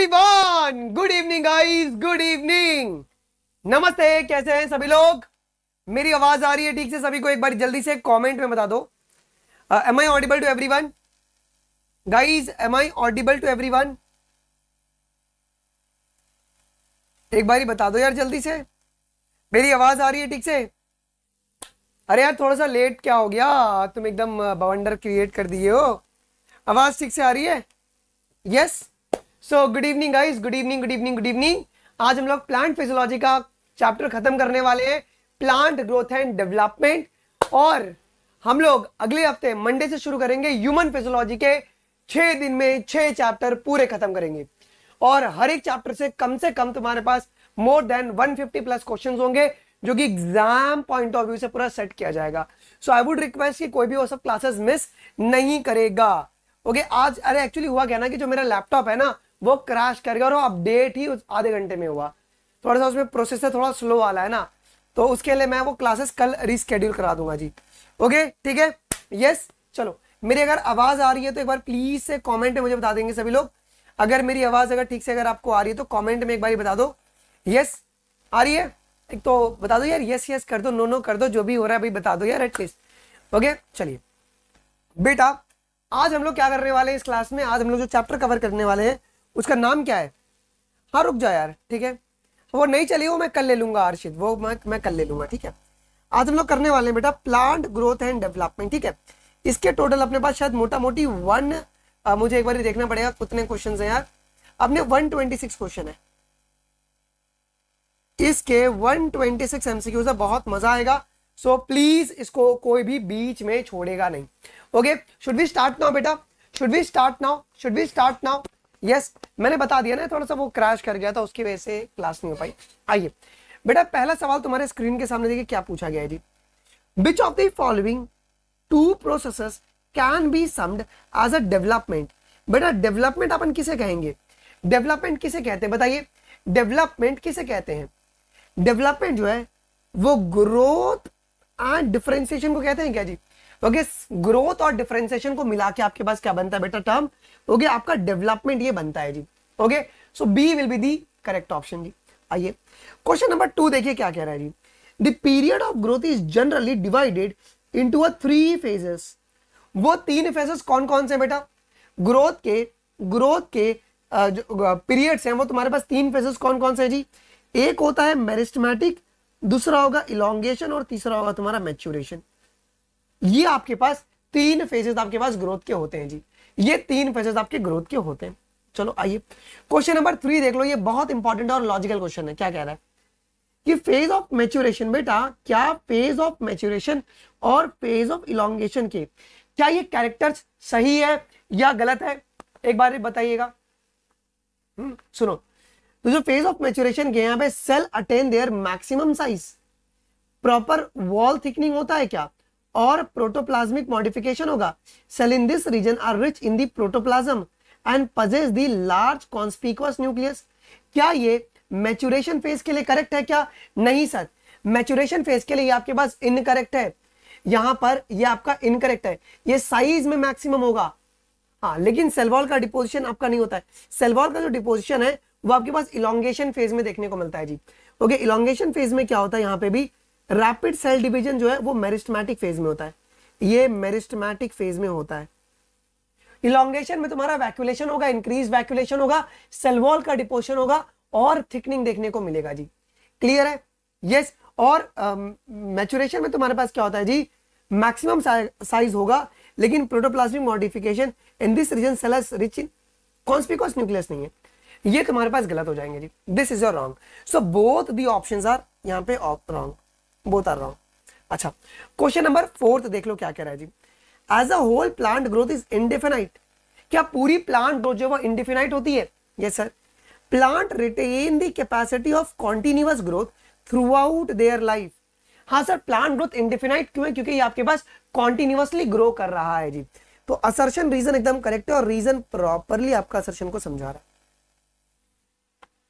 Everyone, good evening guys, good evening, नमस्ते। कैसे हैं सभी लोग? मेरी आवाज आ रही है ठीक से? सभी को एक बार जल्दी से कमेंट में बता दो। Am I audible to everyone guys? Am I audible to everyone? एक बार ही बता दो यार जल्दी से, मेरी आवाज आ रही है ठीक से? अरे यार थोड़ा सा लेट क्या हो गया, तुम एकदम बवंडर क्रिएट कर दिए हो। आवाज ठीक से आ रही है? Yes. So good evening guys, good evening, good evening, good evening. आज हम लोग प्लांट फिजियोलॉजी का चैप्टर खत्म करने वाले हैं, प्लांट ग्रोथ एंड डेवलपमेंट। और हम लोग अगले हफ्ते मंडे से शुरू करेंगे ह्यूमन फिजियोलॉजी के 6 दिन में 6 चैप्टर पूरे खत्म करेंगे। और हर एक चैप्टर से कम तुम्हारे पास मोर देन 150 प्लस क्वेश्चंस होंगे, जो कि एग्जाम पॉइंट ऑफ व्यू से पूरा सेट किया जाएगा। सो आई वुड रिक्वेस्ट कि कोई भी वो सब क्लासेस मिस नहीं करेगा। ओके आज अरे एक्चुअली हुआ क्या ना कि जो मेरा लैपटॉप है ना वो क्रैश कर गया, और अपडेट ही आधे घंटे में हुआ। थोड़ा सा उसमें प्रोसेसर थोड़ा स्लो वाला है ना, तो उसके लिए मैं वो क्लासेस कल रीस्केड्यूल करा दूंगा जी। ओके ठीक है, यस। चलो मेरी अगर आवाज आ रही है तो एक बार प्लीज से कमेंट में मुझे बता देंगे सभी लोग। अगर मेरी आवाज अगर ठीक से अगर आपको आ रही है तो कमेंट में एक बार बता दो यस आ रही है। एक तो बता दो यार, यस यस कर दो, नो नो कर दो, जो भी हो रहा है भाई बता दो यार एटलीस्ट। ओके चलिए बेटा, आज हम लोग क्या करने वाले हैं इस क्लास में? आज हम लोग जो चैप्टर कवर करने वाले हैं उसका नाम क्या है? हाँ रुक जाओ यार, ठीक है वो नहीं चली, वो मैं कल ले लूंगा अर्शित, वो मैं कल ले लूंगा, ठीक है। आज हम लोग करने वाले हैं बेटा प्लांट ग्रोथ एंड डेवलपमेंट, ठीक है। इसके टोटल अपने पास शायद मोटा मोटी मुझे एक बार देखना पड़ेगा कितने क्वेश्चन है यार। अपने 126 क्वेश्चन है, इसके 126 एमसीक्यूज है, बहुत मजा आएगा। सो प्लीज इसको कोई भी बीच में छोड़ेगा नहीं। Okay should we start now बेटा? Should we start now? Should we start now? Yes मैंने बता दिया ना, थोड़ा सा वो क्रैश कर गया था, उसकी वजह से क्लास नहीं हो पाई। आइए बेटा, पहला सवाल तुम्हारे स्क्रीन के सामने देखिए क्या पूछा गया है जी। Which of the following two processes can be summed as a development? बेटा डेवलपमेंट अपन किसे कहेंगे? डेवलपमेंट किसे कहते हैं बताइए? डेवलपमेंट किसे कहते हैं? डेवलपमेंट जो है वो ग्रोथ एंड डिफरेंशिएशन को कहते हैं क्या जी? ओके ग्रोथ और डिफरेंशिएशन को मिला के आपके पास क्या बनता है बेटा टर्म? ओके आपका डेवलपमेंट ये बनता है जी। Okay so B will be the correct option जी। आइए क्वेश्चन नंबर 2 देखिए क्या कह रहा है जी। The period of growth is generally divided into a 3 phases. वो 3 फेजेस कौन कौन से बेटा? ग्रोथ के जो पीरियड्स हैं वो तुम्हारे पास 3 फेजेस कौन कौन से है जी? एक होता है मेरिस्टेमेटिक, दूसरा होगा इलोंगेशन, और तीसरा होगा तुम्हारा मैच्योरेशन। ये आपके पास 3 फेजेस आपके पास ग्रोथ के होते हैं जी। ये 3 फेजेस आपके ग्रोथ के होते हैं। चलो आइए क्वेश्चन नंबर 3 देख लो, ये बहुत इंपॉर्टेंट और लॉजिकल क्वेश्चन है। क्या कह रहा है कि फेज ऑफ मैच्योरेशन, बेटा क्या फेज ऑफ मैच्योरेशन और फेज ऑफ इलोंगेशन के क्या ये कैरेक्टर्स सही है या गलत है? एक बार बताइएगा। सुनो, तो जो फेज ऑफ मैच्योरेशन के यहाँ पे cell attain their maximum size, proper wall thickening होता है क्या, और प्रोटोप्लाज्मिक मॉडिफिकेशन होगा। Cell in this region are rich in the protoplasm and possess the large conspicuous nucleus. क्या ये मैच्योरेशन फेज के लिए करेक्ट है क्या? नहीं सर, मैच्योरेशन फेज के लिए आपके पास इनकरेक्ट है। यहां पर ये आपका इनकरेक्ट है, ये साइज में मैक्सिमम होगा। हाँ लेकिन सेल वॉल का डिपोजिशन आपका नहीं होता है। सेल वॉल का जो डिपोजिशन है वो आपके पास इलोंगेशन फेज में देखने को मिलता है जी। ओके इलोंगेशन फेज में क्या होता है? यहाँ पे भी रैपिड सेल डिवीजन जो है वो मेरिस्टेमेटिक फेज में होता है, ये मेरिस्टेमेटिक फेज में होता है। इलोंगेशन में तुम्हारा वैक्यूलेशन होगा, इंक्रीज वैक्यूलेशन होगा, सेल वॉल का डिपोजिशन होगा और थिकनिंग देखने को मिलेगा जी। क्लियर है? यस। और मैच्योरेशन में तुम्हारे पास क्या होता है जी? मैक्सिमम साइज होगा, लेकिन protoplasmic modification in this region cell is rich in conspicuous nucleus नहीं है। ये तुम्हारे पास गलत हो जाएंगे जी। This is your wrong. So both the options are यहाँ पे रॉन्ग, बोथ आर रॉन्ग। अच्छा क्वेश्चन नंबर 4 देख लो क्या कह रहा है जी। As a whole plant growth is indefinite. क्या पूरी प्लांट ग्रोथ जो वो इंडेफिनाइट होती है? Yes sir. Plant retain the capacity of continuous growth through out their life. हाँ सर, प्लांट ग्रोथ इंडेफिनाइट क्यों है? क्योंकि ये आपके पास कॉन्टिन्यूअसली ग्रो कर रहा है जी। तो असर्शन रीजन एकदम करेक्ट है, और रीजन प्रॉपरली आपका असर्शन को समझा रहा है।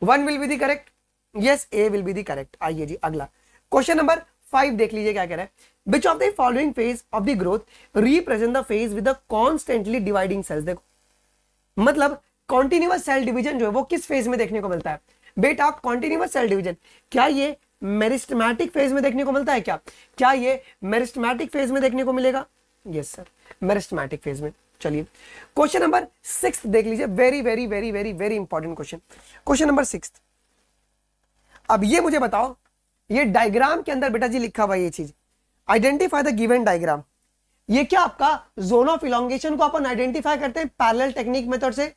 1 will be the correct. Yes A will be the correct. आइए जी अगला क्वेश्चन नंबर 5 देख लीजिए क्या कह रहा है। Which of the following phase of the growth represent the phase with the constantly dividing cells. देखो मतलब कॉन्टिन्यूअस सेल डिवीजन जो है वो किस फेज में देखने को मिलता है बेटा? कॉन्टिन्यूअस सेल डिवीजन क्या ये मेरिस्टेमेटिक फेज में देखने को मिलता है? क्या ये मेरिस्टेमेटिक फेज में देखने को मिलेगा? यस सर, मेरिस्टेमेटिक फेज में। चलिए क्वेश्चन नंबर 6 देख लीजिए, very very very very very important question. Question number 6, अब ये मुझे बताओ, ये डायग्राम के अंदर बेटा जी लिखा हुआ ये चीज, आइडेंटिफाई द गिवन डायग्राम, ये क्या आपका जोन ऑफ इलोंगेशन को अपन आइडेंटिफाई करते हैं पैरेलल टेक्निक मेथड से?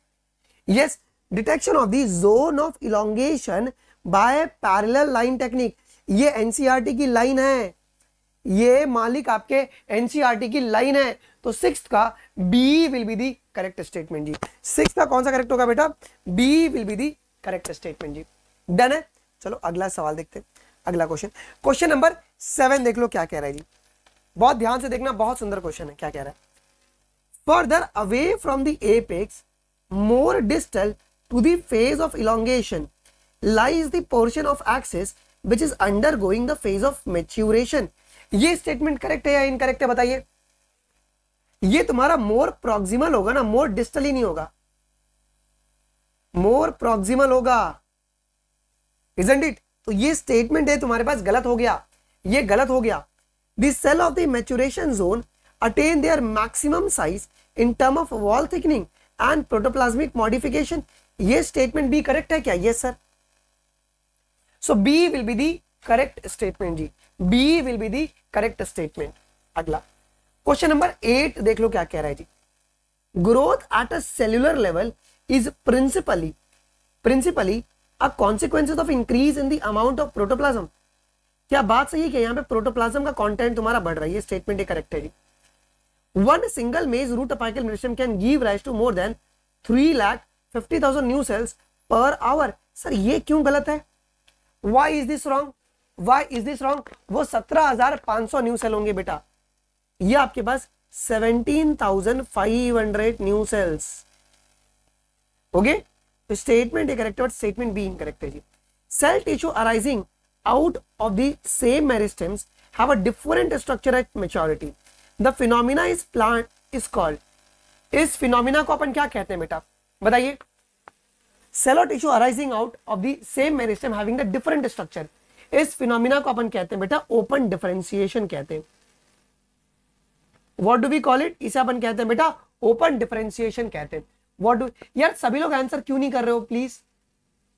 Yes, detection of the zone of elongation by parallel line technique, ये एनसीईआरटी की लाइन है, ये मालिक आपके एनसीईआरटी की लाइन है। तो 6 का B will be the correct statement जी। 6 का कौन सा करेक्ट होगा बेटा? B will be the correct statement जी। डन है। चलो अगला सवाल देखते हैं, अगला क्वेश्चन, क्वेश्चन नंबर 7 देख लो क्या कह रहा है जी, बहुत ध्यान से देखना, बहुत सुंदर क्वेश्चन है। क्या कह रहा है? Further away from the apex more distal to the phase of elongation lies the portion of axis which is undergoing the phase of maturation. ये स्टेटमेंट करेक्ट है या इनकरेक्ट है बताइए? ये तुम्हारा मोर प्रॉक्सिमल होगा ना, मोर डिस्टल ही नहीं होगा, मोर प्रॉक्सिमल होगा, इजंट इट? तो ये स्टेटमेंट है तुम्हारे पास गलत हो गया, ये गलत हो गया। The cell of the maturation zone attain their maximum size in term of wall thickening and protoplasmic modification. ये स्टेटमेंट भी करेक्ट है क्या? Yes sir. So B will be the correct statement जी, B will be the correct statement. अगला question number 8 देख लो क्या कह रहा है जी, growth at a cellular level is principally a consequences of increase in the amount of protoplasm. क्या बात सही है कि यहाँ पे प्रोटोप्लाज्म का कंटेंट तुम्हारा बढ़ रहा है? ये स्टेटमेंट ही करेक्ट है जी। One single maize root apical meristem can give rise to more than 3,50,000 new cells per hour. Sir ये क्यों गलत है? Why is this wrong? Why is this wrong? वो 17,500 न्यू सेल होंगे बेटा, ये आपके पास 17,500 न्यू सेल्स हो गए। तो स्टेटमेंट ए करेक्ट है, स्टेटमेंट बी इनकरेक्ट है जी। Cell tissue arising out of the same meristems have a different structure at maturity. The phenomena is plant is called. इस फिनोमिना को अपन क्या कहते हैं बेटा बताइए? सेल और tissue arising out of the same meristem having the different structure, इस फिनोमिना को अपन कहते हैं बेटा ओपन डिफरेंशिएशन कहते हैं। What do we call it? इसे अपन कहते हैं बेटा ओपन डिफरेंशिएशन कहते हैं। व्हाट डू, यार सभी लोग आंसर क्यों नहीं कर रहे हो प्लीज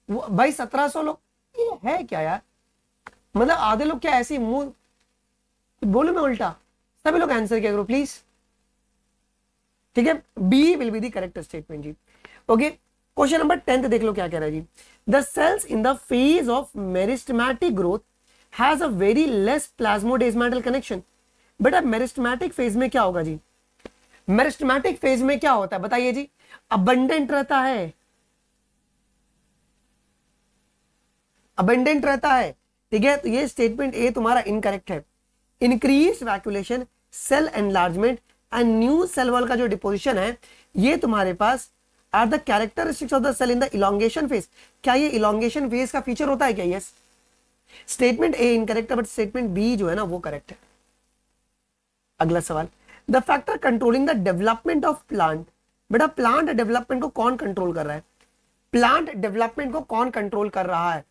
भाई? 1700 लोग, ये है क्या यार? मतलब आधे लोग क्या ऐसे मुंह बोलो मैं उल्टा? सभी लोग आंसर किया करो प्लीज, ठीक है? B will be the correct statement जी। ओके, क्वेश्चन नंबर 10 देख लो क्या कह रहा है जी। The cells in the phase of meristematic growth has a very less plasmodesmatal connection. बेटा मेरिस्टेमेटिक फेज में क्या होगा जी? मेरिस्टेमेटिक फेज में क्या होता है बताइए जी? अबंडेंट रहता है, अबंडेंट रहता है, ठीक है? तो ये स्टेटमेंट ए तुम्हारा इनकरेक्ट है। Increase vacuolation, cell enlargement and new cell wall का जो डिपोजिशन है, ये तुम्हारे पास are the characteristics of the cell in the elongation phase. क्या ये इलोंगेशन फेज का फीचर होता है क्या? यस। स्टेटमेंट ए इनकरेक्ट है, बट स्टेटमेंट बी जो है ना वो करेक्ट है। अगला सवाल, the factor controlling the development of plant. बेटा प्लांट डेवलपमेंट को कौन कंट्रोल कर रहा है? प्लांट डेवलपमेंट को कौन कंट्रोल कर रहा है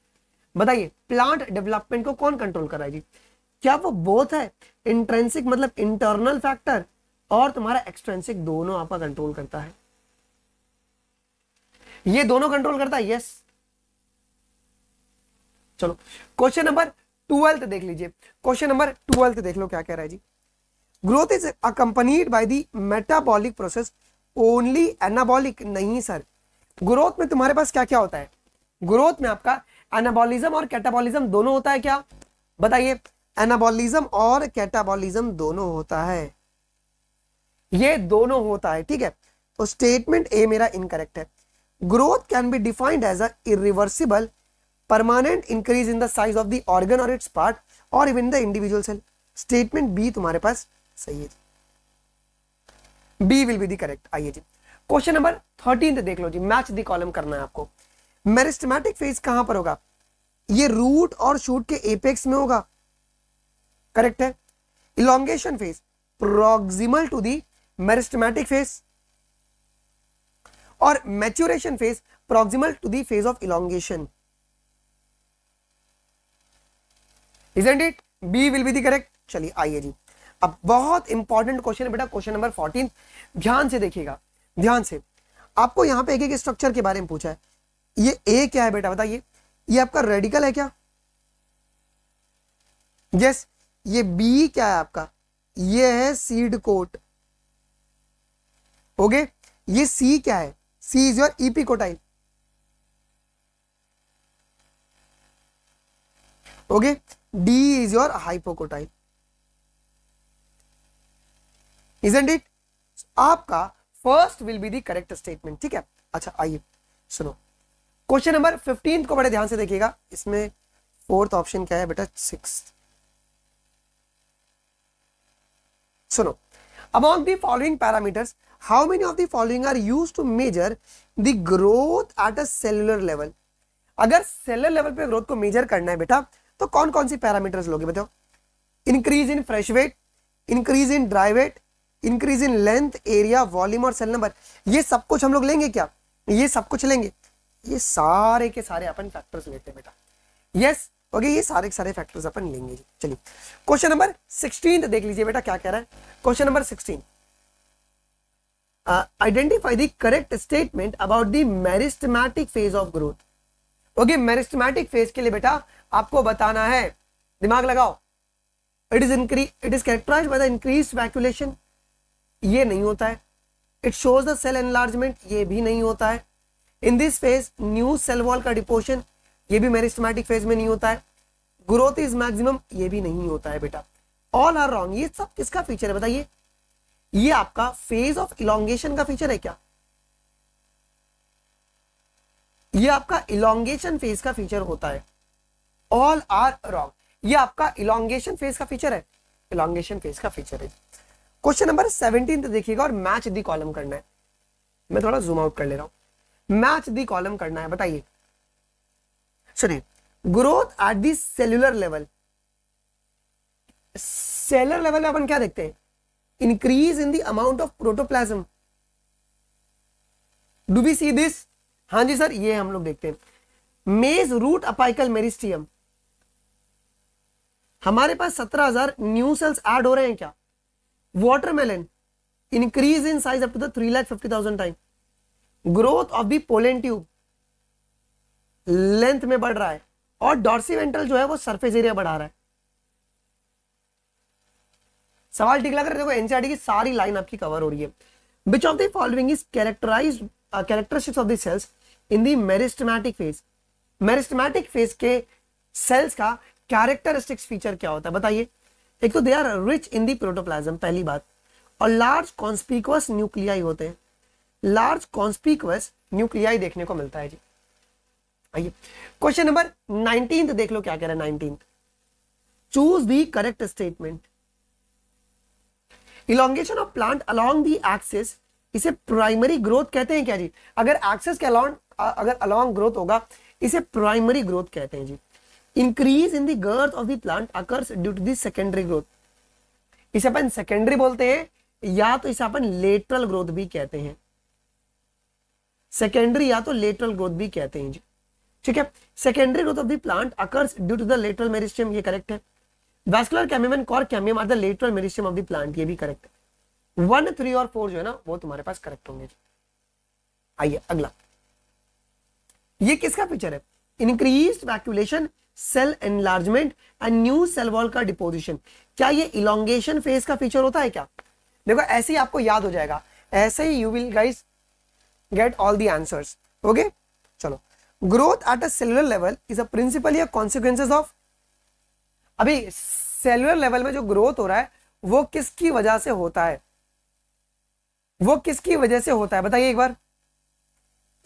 बताइए? प्लांट डेवलपमेंट को कौन कंट्रोल कर रहा है जी? क्या वो बोथ है, इंट्रिंसिक मतलब इंटरनल फैक्टर और तुम्हारा एक्सट्रिंसिक, दोनों आपका कंट्रोल करता है? ये दोनों कंट्रोल करता है, यस। चलो क्वेश्चन नंबर 12 देख लीजिए, क्वेश्चन नंबर 12 देख लो क्या कह रहा है जी। Growth is accompanied by the metabolic process only anabolic. नहीं सर, ग्रोथ में तुम्हारे पास क्या क्या होता है? ग्रोथ में आपका एनाबॉलिज्म और कैटाबॉलिज्म दोनों होता है क्या बताइए? एनाबॉलिज्म और कैटाबॉलिज्म दोनों होता है, ये दोनों होता है, ठीक है? तो स्टेटमेंट ए मेरा इनकरेक्ट है। Growth can be defined as a irreversible permanent increase in the size of the organ और इट्स पार्ट और even the individual cell. Statement B तुम्हारे पास सही है, B will be the correct. आइए जी क्वेश्चन नंबर 13 देख लो जी, मैच द कॉलम करना है आपको। मेरिस्टेमेटिक फेज कहां पर होगा? ये रूट और शूट के एपेक्स में होगा, करेक्ट है। Elongation phase proximal to the meristematic phase और maturation phase proximal to the phase of elongation. Isn't it? B will be the correct। चलिए आइए जी, अब बहुत इंपॉर्टेंट क्वेश्चन है बेटा, क्वेश्चन नंबर 14। ध्यान से देखिएगा, ध्यान से। आपको यहां पे एक एक स्ट्रक्चर के बारे में पूछा है। ये ए क्या है बेटा बताइए? ये आपका रेडिकल है क्या? यस। ये बी क्या है आपका? ये है सीड कोट। ओके। ये सी क्या है? C is your epicotyl. Okay. D is your hypocotyl. Isn't it? आपका first will be the correct statement. ठीक है, अच्छा आइए सुनो क्वेश्चन नंबर 15 को बड़े ध्यान से देखिएगा। इसमें फोर्थ ऑप्शन क्या है बेटा? 6। सुनो, among the following parameters how many of the following are used to measure the growth at a cellular level? अगर सेलुलर लेवल पे ग्रोथ को मेजर करना है बेटा तो कौन कौन सी पैरामीटर्स लोगे बताओ? Increase in fresh weight, increase in dry weight, increase in length, area, volume और सेल नंबर। ये सब कुछ हम लोग लेंगे क्या? ये सब कुछ लेंगे। ये सारे के सारे अपन फैक्टर्स लेते हैं बेटा। यस, ओके, ये सारे के सारे फैक्टर्स अपन लेंगे। चलिए क्वेश्चन नंबर 16 देख लीजिए बेटा क्या कह रहा है। Question number 16, identify the correct statement about the meristematic phase of growth. Okay, meristematic phase के लिए बेटा आपको बताना है, दिमाग लगाओ। It is characterized by the increased vacuolation, ये नहीं होता है। It shows the cell enlargement, ये भी नहीं होता है। In this phase new cell wall का डिपोशन, ये भी मेरिस्टेमेटिक फेज में नहीं होता है। ग्रोथ इज मैक्सिमम, ये भी नहीं होता है बेटा। All are wrong. ये सब किसका फीचर है बताइए? ये आपका फेज ऑफ इलोंगेशन का फीचर है क्या? ये आपका इलोंगेशन फेज का फीचर होता है। All are wrong. ये आपका इलोंगेशन फेज का फीचर है, इलोंगेशन फेज का फीचर है। क्वेश्चन नंबर 17 देखिएगा और मैच दी कॉलम करना है। मैं थोड़ा जूम आउट कर ले रहा हूं। मैच दी कॉलम करना है, बताइए। सुनिए, growth at the cellular level. Cellular level में अपन क्या देखते हैं? Increase in the amount of protoplasm. Do we see this? हाँ जी सर, ये हम लोग देखते हैं। मेज रूट अपाइकल मेरिस्टियम, हमारे पास 17,000 न्यू सेल्स ऐड हो रहे हैं क्या? Watermelon, increase in size up to the 3,50,000 time. Growth of the pollen tube, length में बढ़ रहा है। और डॉर्सीवेंट्रल जो है वो सरफेस एरिया बढ़ा रहा है। सवाल ठीक लग रहा है? देखो एनसीईआरटी की सारी लाइन आपकी कवर हो रही है। Which of the following is characterized characteristics of the cells in the meristematic phase. Meristematic phase के सेल्स का कैरेक्टरिस्टिक्स फीचर क्या होता है बताइए? एक तो they are rich in the protoplasm, पहली बात, और लार्ज कॉन्स्पिकुअस न्यूक्लियाई होते हैं। लार्ज कॉन्स्पिकुअस न्यूक्लियाई देखने को मिलता है जी। आइए क्वेश्चन नंबर 19 देख लो क्या कह रहा है। 19, choose the correct statement. Elongation of plant along the axis, इसे प्राइमरी ग्रोथ कहते हैं क्या जी? अगर एक्सिस के अलोंग ग्रोथ होगा इसे प्राइमरी ग्रोथ कहते हैं जी। Increase in the girth of the plant occurs due to the secondary growth, इसे अपन सेकेंडरी बोलते हैं, या तो इसे अपन लेटरल ग्रोथ भी कहते हैं। सेकेंडरी या तो लेटरल ग्रोथ भी कहते हैं जी। ठीक है, secondary growth of the plant occurs due to the lateral meristem, ये करेक्ट है। Vascular cambium and cork cambium are the lateral meristem of the plant, ये भी करेक्ट है। 1, 3 और 4 जो है ना वो तुम्हारे पास करेक्ट होंगे। आइए अगला, ये किसका फीचर है? Increased vacuolation, cell enlargement and new cell wall का डिपोजिशन। क्या ये इलोंगेशन फेज का फीचर होता है क्या? देखो ऐसे ही आपको याद हो जाएगा, ऐसे ही you will guys get all the answers. Okay चलो, growth at a cellular level is a principally a consequences of. अभी सेलुलर लेवल में जो ग्रोथ हो रहा है वो किसकी वजह से होता है? वो किसकी वजह से होता है बताइए एक बार?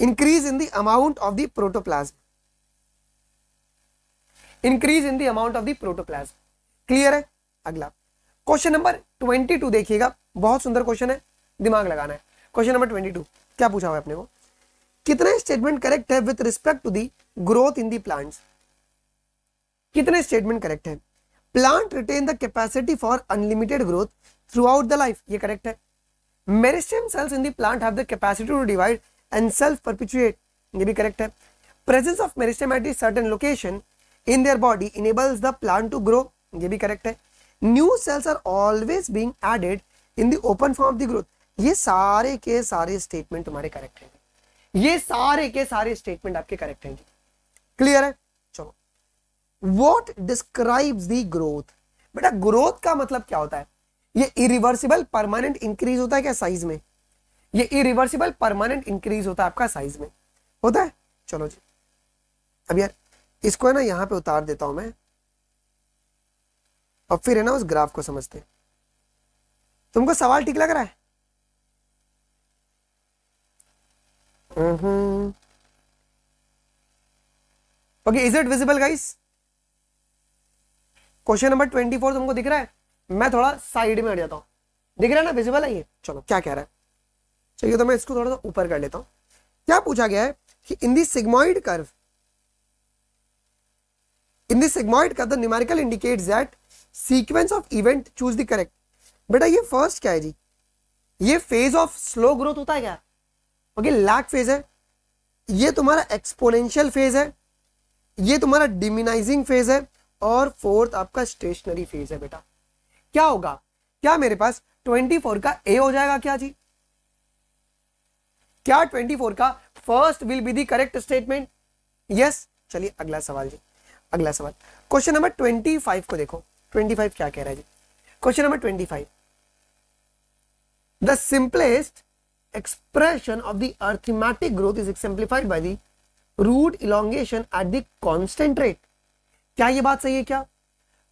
Increase in the amount of the protoplasm, increase in the amount of the protoplasm. Clear है? अगला क्वेश्चन नंबर 22 देखिएगा, बहुत सुंदर क्वेश्चन है, दिमाग लगाना है। क्वेश्चन नंबर 22 क्या पूछा हुआ है अपने को? कितने स्टेटमेंट करेक्ट है with respect to the growth in the plants? कितने स्टेटमेंट करेक्ट है? Plant retain the capacity for unlimited growth throughout the life, ये करेक्ट है। Meristem cells in the plant have the capacity to divide and self perpetuate, ये भी correct है। Presence of meristem at certain location in their body enables the plant to grow, ये भी correct है। New sales are always being added in the open form of the growth, ये सारे के सारे स्टेटमेंट तुम्हारे करेक्ट हैं, ये सारे के सारे स्टेटमेंट आपके करेक्ट हैं। क्लियर है? चलो, व्हाट डिस्क्राइब्स द ग्रोथ, बेटा ग्रोथ का मतलब क्या होता है? ये इरिवर्सिबल परमानेंट इंक्रीज होता है क्या साइज में? ये इरिवर्सिबल परमानेंट इंक्रीज होता है आपका साइज में, होता है। चलो जी, अब यार इसको है ना यहां पे उतार देता हूं मैं, और फिर है ना उस ग्राफ को समझते हैं। तुमको सवाल ठीक लग रहा है? Okay, is it visible guys? Question number 24 तुमको दिख रहा है? मैं थोड़ा साइड में हट जाता हूं, दिख रहा है ना, विजिबल है ये? चलो, क्या कह रहा है? चलिए तो मैं इसको थोड़ा सा ऊपर कर लेता हूं। क्या पूछा गया है कि in the sigmoid curve, in the sigmoid curve the numerical indicates that sequence of event choose the correct. बेटा ये फर्स्ट क्या है जी? ये फेज ऑफ स्लो ग्रोथ होता है क्या? ओके, लैग फेज है। ये तुम्हारा एक्सपोनेंशियल फेज है, ये तुम्हारा डिमिनाइजिंग फेज है, और फोर्थ आपका स्टेशनरी फेज है। बेटा क्या होगा? क्या मेरे पास 24 का ए हो जाएगा क्या जी? क्या 24 का first will be the correct statement? Yes. चलिए अगला सवाल जी, अगला सवाल क्वेश्चन नंबर 25 को देखो। 25 क्या कह रहा है जी? Question number 25, the simplest expression of the arithmetic growth is exemplified by the root elongation at the constant rate। क्या ये बात सही है क्या?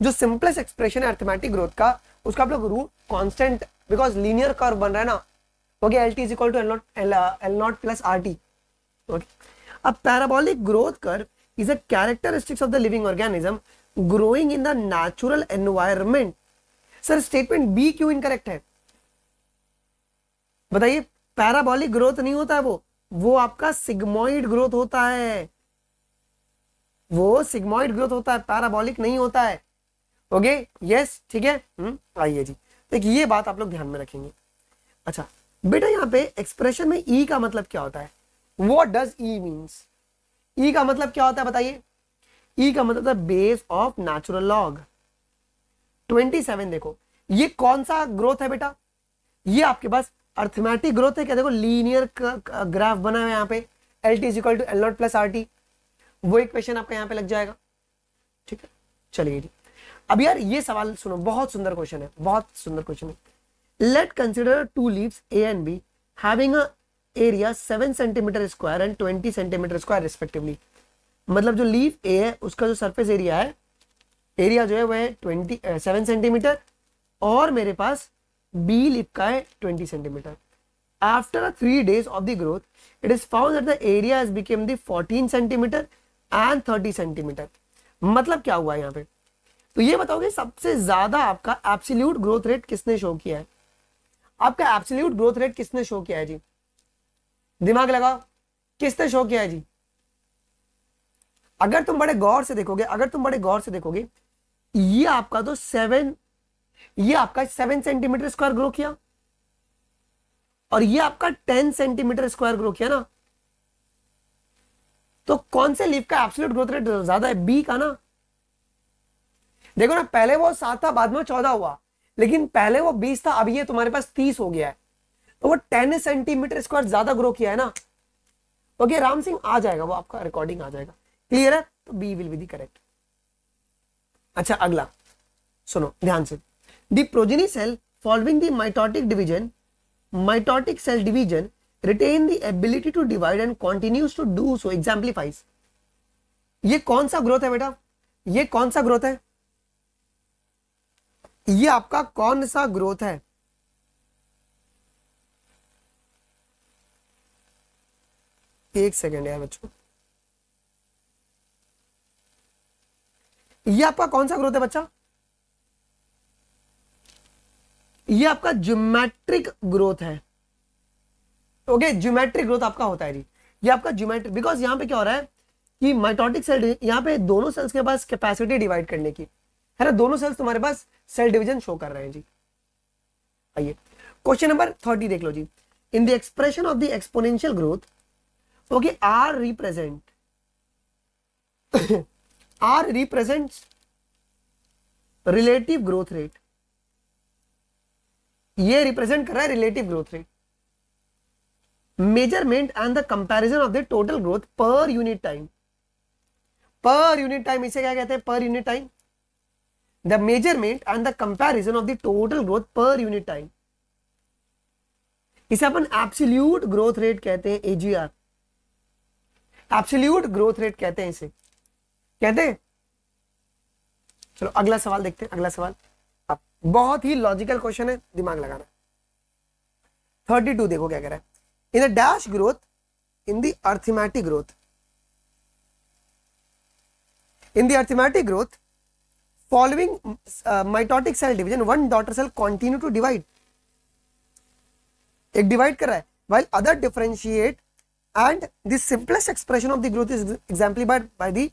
जो सिंपलेस्ट एक्सप्रेशन है अर्थमेटिक ग्रोथ का, उसका आप लोग root constant, because linear curve बन रहा है ना, okay, L T is equal to L not plus R T. अब parabolic growth curve is a characteristics of the living organism growing in the natural environment. Sir statement B क्यों incorrect है बताइए? Parabolic growth नहीं होता है वो आपका sigmoid growth होता है, वो सिग्मोइड ग्रोथ होता है, पैराबोलिक नहीं होता है। ओके, यस, ठीक है। आइए जी, देखिए ये बात आप लोग ध्यान में रखेंगे। अच्छा बेटा, यहाँ पे एक्सप्रेशन में ई का मतलब क्या होता है? What does E means? E का मतलब क्या होता है बताइए? ई का मतलब है बेस ऑफ नेचुरल लॉग। 27 देखो, ये कौन सा ग्रोथ है बेटा? ये आपके पास अर्थमेटिक ग्रोथ है क्या? देखो लीनियर ग्राफ बना है यहाँ पे, L T is equal to L not plus R T, वो इक्वेशन आपका यहाँ पे लग जाएगा। ठीक है, चलिए जी। अब यार ये सवाल सुनो, बहुत सुंदर क्वेश्चन है, बहुत सुंदर क्वेश्चन है। Let consider two leaves A and B having a area 7 centimetre square and 20 centimetre square respectively. मतलब जो लीव ए है उसका जो सरफेस एरिया है, एरिया जो है वह है 7 सेंटीमीटर, और मेरे पास बी लीफ का है 20 centimetre. After 3 days of the growth, it is found that the area has become the 14 centimetre and 30 centimetre. मतलब क्या हुआ यहाँ पे? तो ये बताओगे सबसे ज्यादा आपका एब्सोल्यूट ग्रोथ रेट किसने शो किया है? आपका एब्सोल्यूट ग्रोथ रेट किसने शो किया है जी? दिमाग लगाओ, किसने शो किया है जी? अगर तुम बड़े गौर से देखोगे, अगर तुम बड़े गौर से देखोगे, ये आपका तो 7 सेंटीमीटर स्क्वायर ग्रो किया, और ये आपका 10 सेंटीमीटर स्क्वायर ग्रो किया ना। तो कौन से लीफ का एब्सोल्यूट ग्रोथ रेट ज्यादा है? बी का ना। देखो ना, पहले वो 7 था, बाद में 14 हुआ, लेकिन पहले वो 20 था, अब ये तुम्हारे पास 30 हो गया है, तो वो 10 सेंटीमीटर स्क्वायर ज्यादा ग्रो किया है ना। ओके राम सिंह, आ जाएगा वो, आपका रिकॉर्डिंग आ जाएगा। क्लियर है? तो B will be the correct. अच्छा अगला सुनो ध्यान से। The progeny cell following the mitotic cell division retain the ability to divide and continues to do so exemplifies। ये कौन सा ग्रोथ है बेटा? ये कौन सा ग्रोथ है? ये आपका कौन सा ग्रोथ है? एक सेकेंड यार बच्चों, ये आपका कौन सा ग्रोथ है बच्चा? ये आपका ज्योमेट्रिक ग्रोथ है। ओके, ज्योमेट्रिक ग्रोथ आपका होता है जी, ये आपका ज्योमेट्रिक, बिकॉज यहां पे क्या हो रहा है कि माइटोटिक सेल, यहां पे दोनों सेल्स के पास कैपेसिटी डिवाइड करने की है ना, दोनों सेल्स तुम्हारे पास सेल डिवीजन शो कर रहे हैं जी। आइए क्वेश्चन नंबर 30 देख लो जी। In the expression of the exponential growth okay, R represents relative growth rate, ये रिप्रेजेंट कर रहा है relative growth rate. Measurement and the comparison of the total growth per unit time, per unit time इसे क्या कहते हैं, per unit time, the measurement and the comparison of the total growth per unit time, इसे अपन absolute growth rate कहते हैं, AGR, absolute growth rate कहते हैं, इसे कहते हैं। चलो अगला सवाल देखते हैं, अगला सवाल अब बहुत ही लॉजिकल क्वेश्चन है, दिमाग लगाना। 32 देखो क्या कह रहा है, in the dash growth, in the arithmetic growth, in the arithmetic growth following mitotic cell division, one daughter cell continue to divide, एक divide कर रहा है, while other differentiate, and the simplest expression of the growth is exemplified by the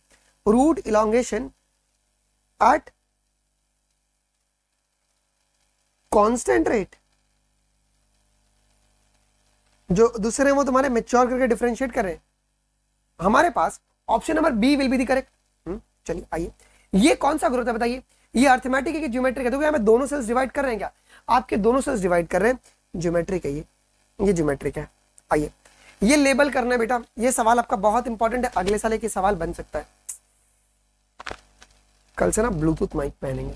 root elongation at constant rate। जो दूसरे हैं वो तुम्हारे mature करके डिफरेंशिएट कर रहे हैं, हमारे पास option number B will be the correct. चलिए आइए, ये कौन सा ग्रोथ है बताइए, ये अर्थमेटिक है कि ज्योमेट्रिक है? तो क्या दोनों सेल्स डिवाइड कर रहे हैं क्या? आपके दोनों सेल्स डिवाइड कर रहे हैं, ज्योमेट्रिक है ये ज्योमेट्रिक है। आइए ये लेबल करना है बेटा, ये सवाल आपका बहुत इंपॉर्टेंट है, अगले साल के सवाल बन सकता है। कल से ना ब्लूटूथ माइक पहनेंगे।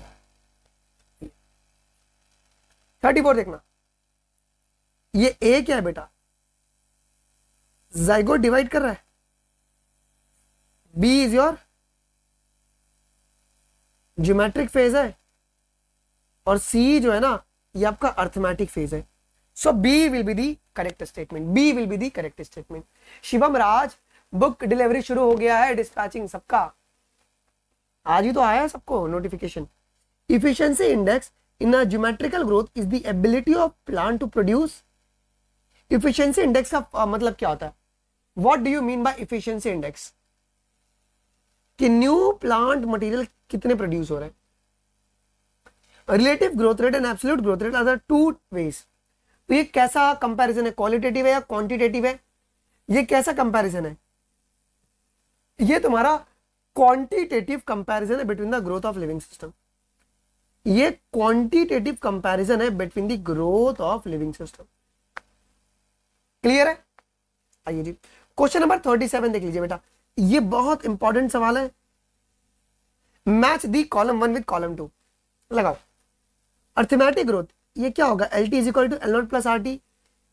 34 देखना, ये ए क्या है बेटा, जाइगोट डिवाइड कर रहा है, B is your geometric phase है, और सी जो है ना ये आपका अर्थमेटिक फेज है। So B will be the correct statement, B will be the correct statement. Shivam Raj, book delivery शुरू हो गया है, डिस्पैचिंग सबका आज ही तो आया है सबको notification. Efficiency index in a geometrical growth is the ability of plant to produce. Efficiency index का मतलब क्या होता है, what do you mean by efficiency index, कि न्यू प्लांट मटेरियल कितने प्रोड्यूस हो रहे हैं। Relative growth rate and absolute growth rate are the two ways. तो ये कैसा कंपैरिजन है, क्वालिटेटिव है या क्वांटिटेटिव है? ये कैसा कंपैरिजन है, ये तुम्हारा क्वांटिटेटिव कंपैरिजन है between the growth of living system, ये क्वांटिटेटिव कंपैरिजन है between the growth of living system. Clear है? आइए जी क्वेश्चन नंबर 37 देख लीजिए बेटा, ये बहुत इंपॉर्टेंट सवाल है। Match the column 1 with column 2, लगाओ। अर्थमेटिक ग्रोथ ये क्या होगा, L T is equal to L not plus R T.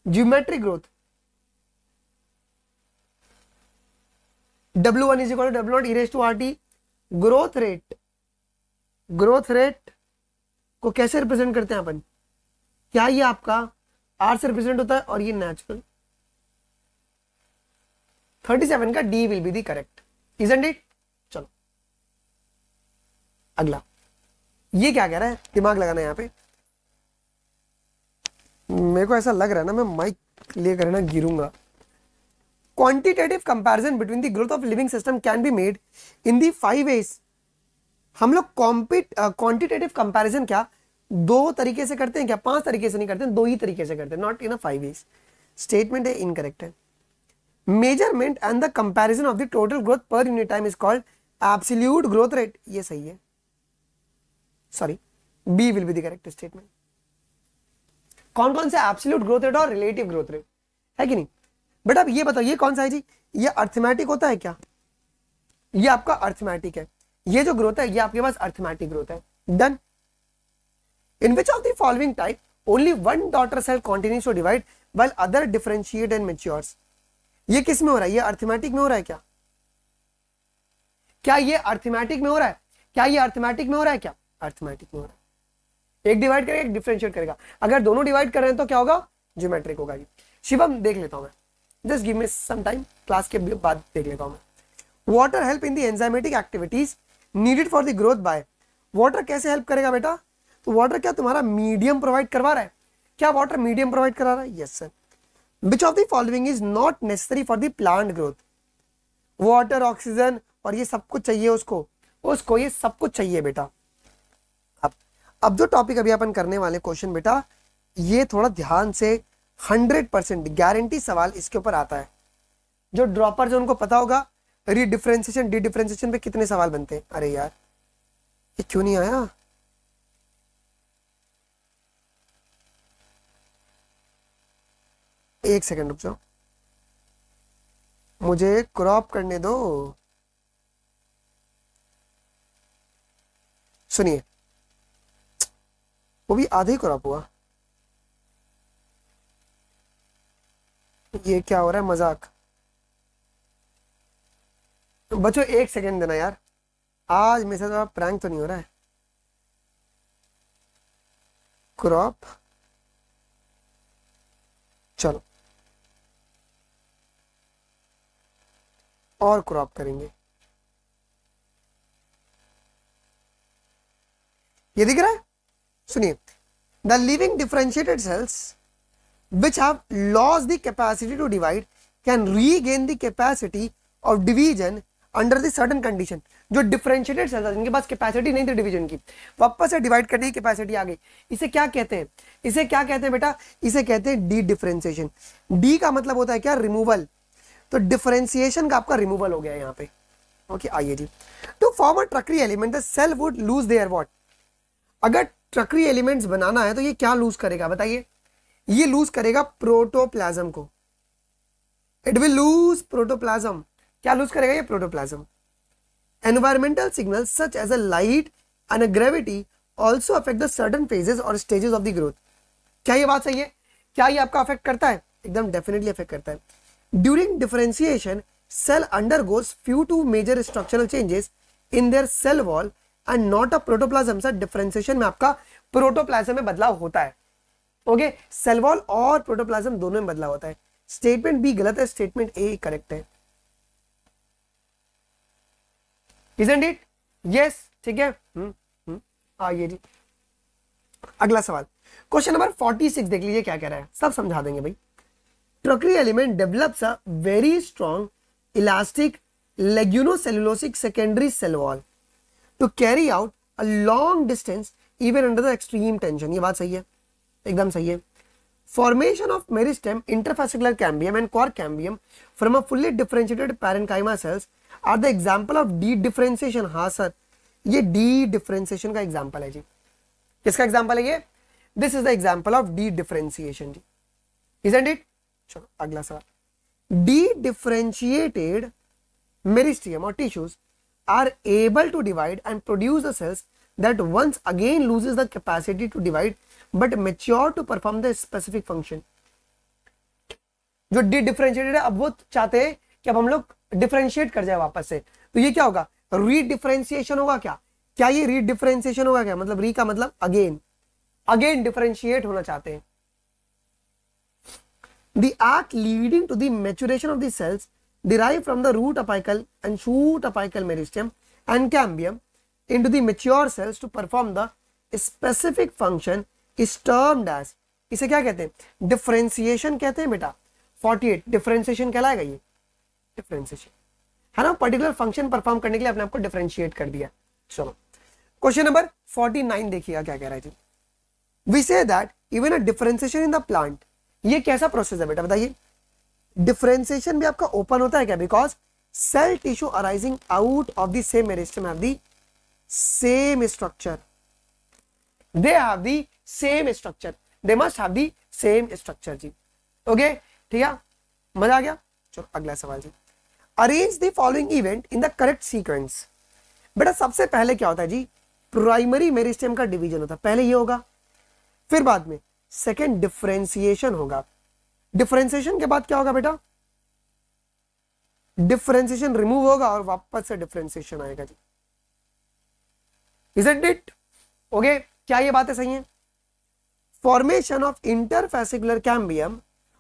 Geometric growth W1 is equal to W nought E raise to R T. Growth rate को कैसे represent करते हैं अपन, क्या ये आपका R से रिप्रेजेंट होता है और ये नेचुरल। 37 का D will be the correct, isn't it. चलो अगला, ये क्या कह रहा है, दिमाग लगाना है यहाँ पे। मेरे को ऐसा लग रहा है ना मैं माइक लेकर ना गिरूंगा। Quantitative comparison between the growth of living system can be made in the 5 ways. हम लोग क्वांटिटेटिव कंपैरिजन क्या 2 तरीके से करते हैं क्या, 5 तरीके से नहीं करते, 2 ही तरीके से करते हैं, not in a 5 ways. Statement है इनकरेक्ट है। Measurement and the comparison of the total growth per unit time is called absolute growth rate, ये सही है, sorry B will be the correct statement. कौन कौन से एब्सोल्यूट ग्रोथ रेट और relative growth rate है कि नहीं बेटा? अब ये बताओ ये कौन सा है जी, ये अर्थमेटिक होता है क्या? ये आपका अर्थमेटिक है, ये जो ग्रोथ है ये आपके पास अर्थमेटिक ग्रोथ है। Done. In which of the following type only one daughter cell continues to divide while other differentiate and matures. ये किस में हो रहा है, ये अर्थमेटिक में हो रहा है क्या? क्या ये अर्थमेटिक में हो रहा है? क्या ये अर्थमेटिक में हो रहा है क्या? अर्थमेटिक में हो रहा है। एक डिवाइड करेगा एक डिफरेंशिएट करेगा, अगर दोनों डिवाइड कर रहे हैं तो क्या होगा, ज्योमेट्रिक होगा। शिवम देख लेता हूं मैं, just give me some time, class के बाद देख लेता हूं मैं। Water help in the enzymatic activities needed for the growth by. Water कैसे हेल्प करेगा बेटा? तो वाटर क्या तुम्हारा मीडियम प्रोवाइड करवा रहा है? क्या वाटर मीडियम प्रोवाइड करा रहा है? Yes sir. Which of the following is not necessary for the plant growth? Water, oxygen और ये सब कुछ चाहिए उसको ये सब कुछ चाहिए बेटा। अब जो टॉपिक अभी अपन करने वाले क्वेश्चन बेटा, ये थोड़ा ध्यान से 100% गारंटी सवाल इसके ऊपर आता है। जो ड्रॉपर्स है उनको पता होगा रीडिफरेंशिएशन डी-डिफरेंशिएशन पे कितने सवाल बनते हैं। अरे यार ये क्यों नहीं आया? एक सेकंड रुक जाओ, मुझे क्रॉप करने दो। सुनिए, वो भी आधे ही क्रॉप हुआ। ये क्या हो रहा है, मजाक? बच्चों एक सेकंड देना यार, आज मेरे साथ प्रैंक तो नहीं हो रहा है। क्रॉप, चलो और क्रॉप करेंगे। ये दिख रहा है? सुनिए, the living differentiated sales which have lost the capacity to divide can regain the capacity of division under the certain condition। जो डिफरेंशिएटेड सेल्स है जिनके पास कैपेसिटी नहीं थी डिवीजन की, वापस से डिवाइड करने की कैपेसिटी आ गई। इसे क्या कहते हैं? इसे क्या कहते हैं बेटा? इसे कहते हैं डी डिफरेंशिएशन। डी का मतलब होता है क्या? रिमूवल। तो डिफरेंशिएशन का आपका रिमूवल हो गया यहाँ पे। ओके आइए जी, to form a tracheary element the cell would lose their what. अगर ट्रकरी एलिमेंट्स बनाना है तो ये क्या लूज करेगा बताइए? ये लूज करेगा प्रोटोप्लाज्म को। It will lose protoplasm. क्या लूज करेगा ये? Protoplasm. Environmental signals such as a light and gravity also affect the certain phases और स्टेजेस ऑफ द ग्रोथ। क्या ये बात सही है? क्या ये आपका अफेक्ट करता है? एकदम डेफिनेटली अफेक्ट करता है। During differentiation cell undergoes few to major structural changes in their cell wall and not a protoplasm. Sir differentiation में आपका प्रोटोप्लाज्म में बदलाव होता है। ओके, सेल वॉल और प्रोटोप्लाज्म दोनों में बदलाव होता है। स्टेटमेंट बी गलत है, स्टेटमेंट ए करेक्ट है। Isn't it? Yes, ठीक है। आइए जी, अगला सवाल क्वेश्चन नंबर 46 देख लीजिए क्या कह रहा है, सब समझा देंगे भाई। Tracheary element develops a very strong elastic lignocellulosic secondary cell wall to carry out a long distance even under the extreme tension. ये बात सही है, एकदम सही है। Formation of meristem, interfascicular cambium and cork cambium from a fully differentiated parenchyma cells are the example of dedifferentiation. हाँ sir, ये dedifferentiation का एग्जाम्पल है जी। किसका एग्जाम्पल है ये? This is the example of dedifferentiation जी। Isn't it? चलो अगला सवाल। डी डिफरेंशिएटेड मेरिस्टियम और tissues are able to divide and produce the cells that once again loses the capacity to divide but mature to perform the specific function। जो D differentiated है अब वो चाहते हैं कि अब हम लोग डिफरेंशिएट कर जाए वापस से, तो ये क्या होगा? रीडिफरेंशिएशन होगा। क्या क्या ये रीडिफरेंशिएशन होगा? क्या मतलब? री का मतलब अगेन, अगेन डिफरेंशिएट होना चाहते हैं। The act leading to the maturation of the cells derived from the root apical and shoot apical meristem and cambium into the mature cells to perform the specific function is termed as। इसे क्या कहते हैं? Differentiation कहते हैं बेटा। 48 differentiation कहलाएगा ये, differentiation है ना। पर्टिकुलर फंक्शन परफॉर्म करने के लिए अपने आपको डिफरेंशिएट कर दिया। चलो क्वेश्चन नंबर 49 देखिएगा क्या कह रहा है जी। We say that even a differentiation in the plant, ये कैसा प्रोसेस है बेटा बताइए? डिफरेंशिएशन भी आपका ओपन होता है क्या? Because cell tissue arising out of the same meristem have the same structure, they have the same structure, they must have the same structure जी। ओके ठीक है, मजा आ गया। चलो अगला सवाल जी। Arrange the following event in the correct sequence. बेटा सबसे पहले क्या होता है जी? प्राइमरी मेरिस्टेम का डिवीजन होता है, पहले ये होगा, फिर बाद में सेकेंड डिफरेंशिएशन होगा। डिफरेंशिएशन के बाद क्या होगा बेटा? डिफरेंशिएशन रिमूव होगा और वापस से डिफरेंशिएशन आएगा जी। Isn't it? Okay, क्या ये बातें सही हैं? Formation of interfascicular cambium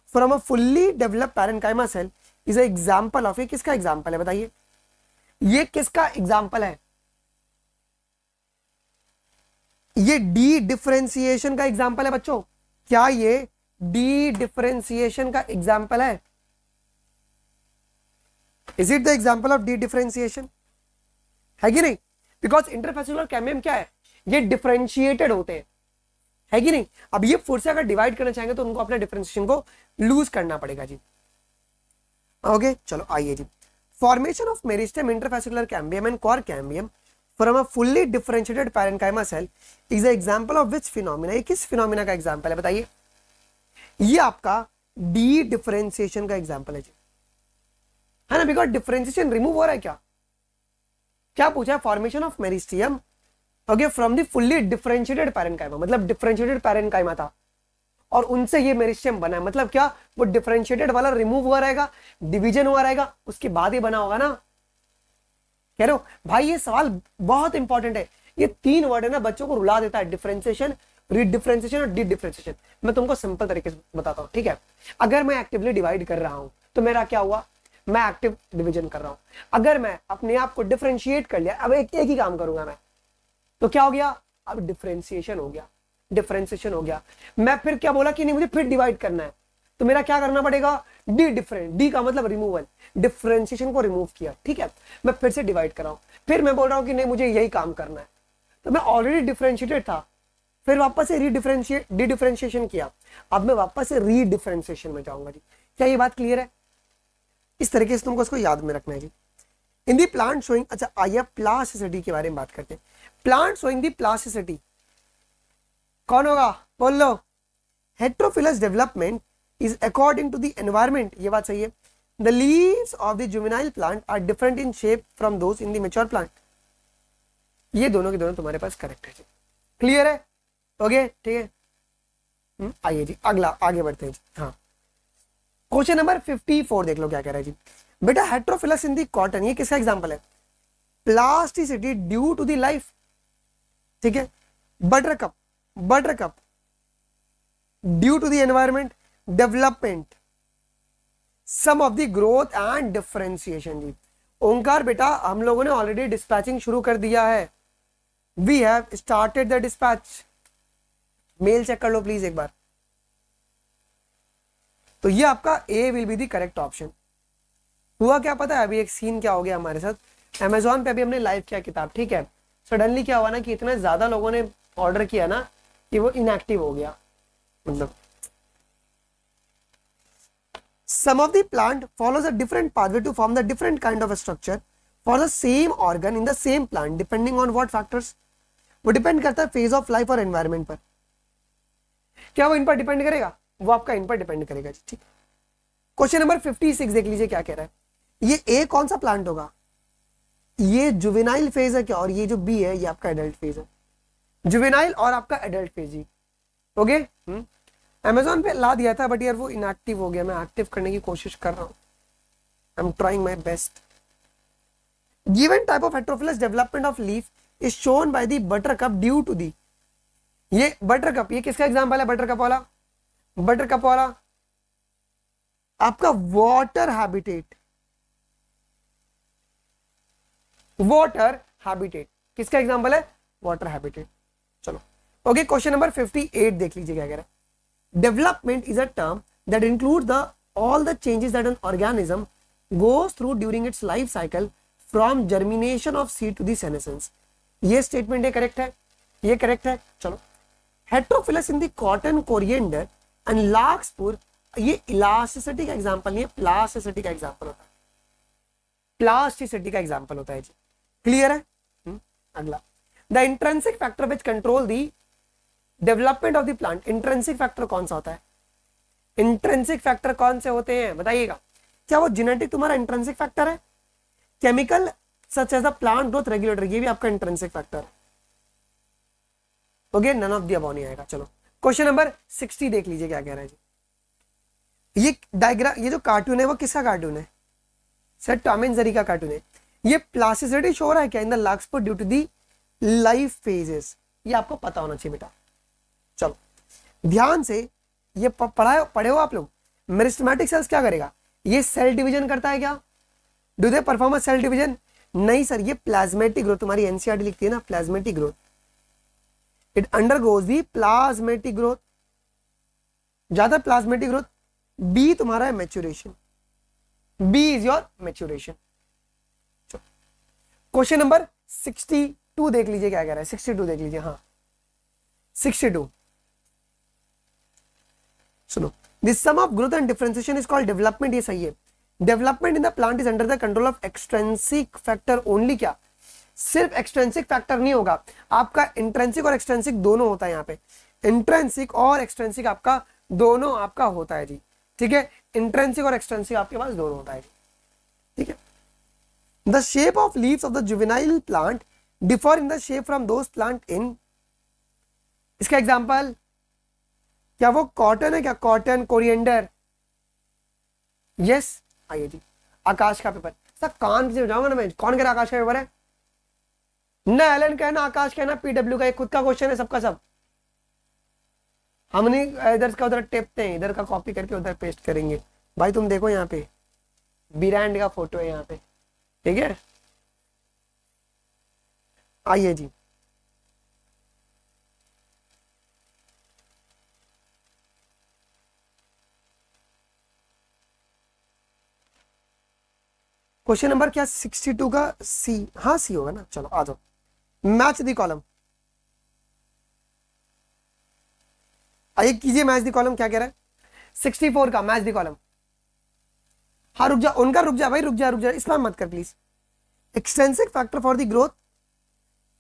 from a fully developed parenchyma cell is an example of। ये किसका एग्जाम्पल है बताइए? ये किसका एग्जाम्पल है? ये डी डिफरेंशिएशन का एग्जाम्पल है बच्चों। क्या ये डी डिफरेंशिएशन का एग्जाम्पल है? Is it the example of D differentiation? है कि नहीं? बिकॉज इंटरफेसिकुलर कैम्बियम क्या है? ये डिफरेंशिएटेड होते हैं, है कि नहीं? अब ये फिर से अगर डिवाइड करना चाहेंगे तो उनको अपने डिफरेंशिएशन को लूज करना पड़ेगा जी। ओके चलो आइए जी, formation of meristem, interfascicular cambium and cork cambium from a fully differentiated parenchyma cell is a example of which phenomena, ये किस फिनोमिना का एग्जांपल है बताइए? ये आपका डी डिफरेंशिएशन का एग्जांपल है जी, है ना, बिकॉज डिफरेंशिएशन रिमूव हो रहा है। क्या क्या पूछा है? Formation of meristem okay from the fully differentiated parenchyma, मतलब डिफरेंशिएटेड पैरेन्काइमा था और उनसे ये मेरिस्टियम बना है, मतलब क्या वो डिफरेंशिएटेड वाला रिमूव हुआ रहेगा, डिवीजन हुआ रहेगा, उसके बाद ही बना होगा ना। कह रहे हो भाई ये सवाल बहुत इंपॉर्टेंट है, ये 3 वर्ड है ना बच्चों को रुला देता है, डिफरेंशिएशन, रीडिफरेंशिएशन और डी-डिफरेंशिएशन। मैं तुमको सिंपल तरीके से बताता हूं, ठीक है? अगर मैं एक्टिवली डिवाइड कर रहा हूं तो मेरा क्या हुआ? मैं एक्टिव डिवीजन कर रहा हूं। अगर मैं अपने आप को डिफरेंशिएट कर लिया, अब एक ही काम करूंगा मैं, तो क्या हो गया? अब डिफरेंशिएशन हो गया, डिफरेंशिएशन हो गया। मैं फिर क्या बोला कि नहीं मुझे फिर डिवाइड करना है, तो मेरा क्या करना पड़ेगा? डी डिफरेंट, डी का मतलब रिमूवल, डिफरेंशिएशन को रिमूव किया, ठीक है? मैं फिर से डिवाइड कर रहा हूं, फिर मैं बोल रहा हूं कि नहीं मुझे यही काम करना है, तो मैं ऑलरेडी डिफरेंशिएटेड था, फिर वापस से डी डिफरेंशिएशन किया, अब मैं वापस से री डिफरेंशिएशन में जाऊंगा जी। क्या ये बात क्लियर है? इस तरीके से तुमको इसको याद में रखना है जी। इन दी प्लांट शोइंग, अच्छा आइए प्लास्टिसिटी के बारे में बात करते हैं। प्लांट शोइंग दी प्लास्टिसिटी कौन होगा? बोल लो। Heterophyllous development is according to the environment, ये बात सही है। The leaves of the juvenile plant are different in shape from those in the mature plant. ये दोनों के दोनों तुम्हारे पास करेक्ट है जी, क्लियर है? ओके ठीक है, आइए जी अगला आगे बढ़ते हैं जी। हाँ क्वेश्चन नंबर 54 देख लो क्या कह रहा है जी। बेटा हेट्रोफिलस इन दी कॉटन, ये किसका एग्जांपल है? Plasticity due to the life, ठीक है। Buttercup due to the environment, development, some of the growth and differentiation जी। ओंकार बेटा हम लोगों ने ऑलरेडी डिस्पैचिंग शुरू कर दिया है, we have started the dispatch. Mail check कर लो प्लीज एक बार। तो ये आपका A will be the correct option. हुआ क्या पता है, अभी एक सीन क्या हो गया हमारे साथ, Amazon पे अभी हमने लाइव किया किताब, ठीक है? सडनली क्या हुआ ना कि इतने ज्यादा लोगों ने ऑर्डर किया ना कि वो इनएक्टिव हो गया। मतलब some of the plant follows a different pathway to form the different kind of a structure for the same organ in the same plant depending on what factors, वो डिपेंड करता है फेज ऑफ लाइफ और environment पर। क्या वो इन पर depend करेगा? वो आपका इन पर डिपेंड करेगा जी, ठीक। क्वेश्चन नंबर 56 देख लीजिए क्या कह रहा है। ये ए कौन सा प्लांट होगा? ये जुवेनाइल फेज है क्या? और ये जो बी है ये आपका एडल्ट फेज है। जुवेनाइल और आपका एडल्ट फेज जी, ओके। अमेजोन पे ला दिया था बट यार वो इनएक्टिव हो गया, मैं एक्टिव करने की कोशिश कर रहा हूं, I am trying my best. Given type of heterophyllous development of leaf is shown by the buttercup due to the, ये बटरकप ये किसका एग्जांपल है? बटरकप वाला आपका वाटर हैबिटेट, किसका एग्जांपल है? Water habitat. चलो ओके क्वेश्चन नंबर 58 देख लीजिए क्या कह रहा है। Development is a term that includes all the changes that an organism goes through during its life cycle from germination of seed to the senescence। ये statement है correct है, ये करेक्ट है। चलो heterophyllous in the cotton, coriander and larkspur, ये इलास्टिसिटी का example नहीं है, प्लास्टिसिटी का एग्जांपल होता है, प्लास्टिसिटी का एग्जांपल होता है जी, क्लियर है? अगला the intrinsic factor which control the development of the plant. Intrinsic factor कौन सा होता है? इंट्रिंसिक फैक्टर कौन से होते हैं बताइएगा? क्या वो जेनेटिक तुम्हारा इंट्रिंसिक फैक्टर है? Chemical such as the plant growth regulator, ये भी आपका इंट्रिंसिक फैक्टर है। Okay none of the above नहीं आएगा। चलो क्वेश्चन नंबर 60 देख लीजिए क्या कह रहा है जी। ये डायग्राम, ये जो कार्टून है वो किसका कार्टून है? सर टॉम एंड जेरी का कार्टून है। ये प्लास्टिसिटी शो रहा है क्या in the larkspur due to the life phases, ये आपको पता होना चाहिए बेटा। चलो ध्यान से ये पढ़े हो आप लोग। मेरिस्टेमेटिक सेल्स क्या करेगा? ये सेल डिवीजन करता है क्या? Do they perform cell division? नहीं सर, ये प्लाज्मेटिक ग्रोथ, तुम्हारी एनसीईआरटी लिखती है ना plasmatic growth, it undergoes the plasmatic growth. ज्यादा प्लाज्मेटिक ग्रोथ। बी तुम्हारा है maturation, B is your maturation. Question number 62 देख लीजिए क्या कह रहा है। 62 देख लीजिए, हाँ 62 सुनो। This sum of growth and differentiation is called development, ये सही है। Development in the plant is under the control of extrinsic factor only. क्या सिर्फ एक्सट्रेंसिक फैक्टर नहीं होगा, आपका इंट्रेंसिक और एक्सट्रेंसिक दोनों होता है। यहाँ पे इंट्रेंसिक और एक्सट्रेंसिक आपका दोनों आपका होता है जी, ठीक है। इंट्रेंसिक और एक्सट्रेंसिक आपके पास दोनों होता है, ठीक है। The shape of leaves of the juvenile plant differ in the shape from those plant in. इसका एग्जांपल, क्या वो कॉटन है? क्या कॉटन, कोरिएंडर? यस। आइए जी, आकाश का पेपर। सर कान से जाऊंगा ना मैं, कौन कह रहा आकाश का पेपर है? ना एलन का है ना आकाश का है ना पीडब्ल्यू का, खुद का क्वेश्चन है सबका सब। हमने इधर का उधर टेपते हैं, इधर का कॉपी करके उधर पेस्ट करेंगे। भाई तुम देखो यहाँ पे बिरांड का फोटो है यहाँ पे, ठीक है। आइए जी, क्वेश्चन नंबर क्या 62 का सी? हाँ सी होगा ना। चलो आ जाओ, मैच दी कॉलम। आइए कीजिए मैच दी कॉलम। क्या कह रहा है 64 का मैच दी कॉलम? हाँ रुक जा, उनका रुक जा भाई, रुक जा, इस्लाम मत कर please. Extensive factor for the growth,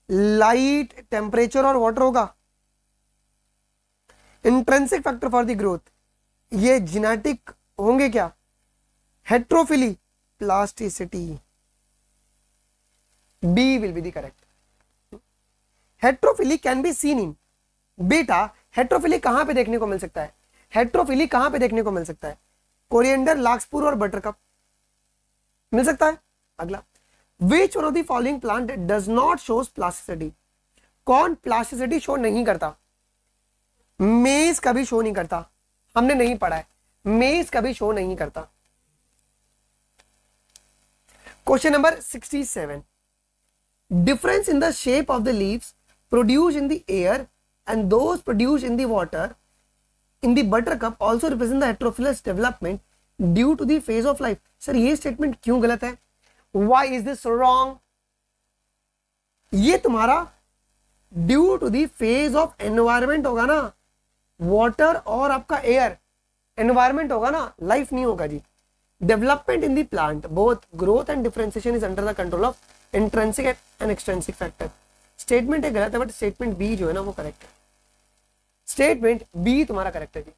light, temperature और वाटर होगा। Intrinsic factor for the growth, ये जेनेटिक होंगे क्या? Heterophily, plasticity. B will be the correct. Heterophily can be seen in. बेटा हेट्रोफिली कहां पे देखने को मिल सकता है? हेट्रोफिली कहां पे देखने को मिल सकता है? कोरिएंडर, लार्कस्पूर और बटरकप मिल सकता है। अगला, which one of the following plant does not shows plasticity? कौन प्लास्टिसिटी शो नहीं करता? मेज कभी शो नहीं करता, हमने नहीं पढ़ा है, मेज कभी शो नहीं करता। Question number 67, difference in the shape of the leaves produce in the air and those produced in the water in the buttercup also represent the heterophilous development due to the phase of life। Sir ये statement क्यों गलत है? Why is this wrong? ये तुम्हारा due to the phase of environment होगा ना, water और आपका एयर, एनवायरमेंट होगा ना, लाइफ नहीं होगा जी। Development in the plant both growth and differentiation is under the control of intrinsic and extrinsic factor. Statement है गलत है, बट स्टेटमेंट बी जो है ना वो करेक्ट है। स्टेटमेंट बी तुम्हारा करेक्ट है जी।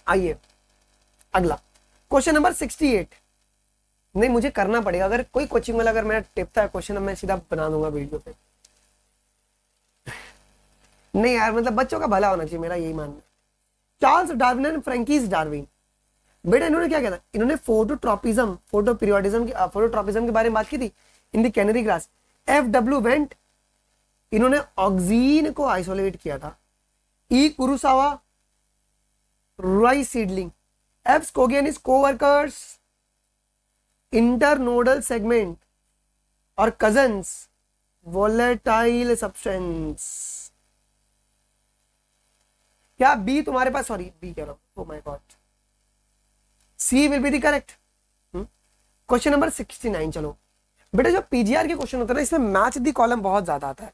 आइए अगला, क्वेश्चन नंबर 68। नहीं मुझे करना पड़ेगा, अगर कोई कोचिंग वाला अगर मेरा टिपता है क्वेश्चन, मैं सीधा बना दूंगा वीडियो पे। नहीं यार, मतलब बच्चों का भला होना चाहिए, मेरा यही मानना है। Charles Darwin and Francis Darwin, बेटा इन्होंने क्या किया था? इन्होंने फोटोट्रॉपिज्म के बारे में बात की थी in the canary grass. F W. Went, इन्होंने ऑक्सीन को आइसोलेट किया था। E. Kurosawa, rice seedling. F. Skoog is coworkers, internodal segment और कजन्स, वोलेटाइल सब्सटेंस। क्या बी तुम्हारे पास? सॉरी बी कह रहा हूं, oh my God, C will be the correct. Question number 69। चलो बेटा, जो पीजीआर के क्वेश्चन होता है ना, इसमें मैच दी कॉलम बहुत ज्यादा आता है,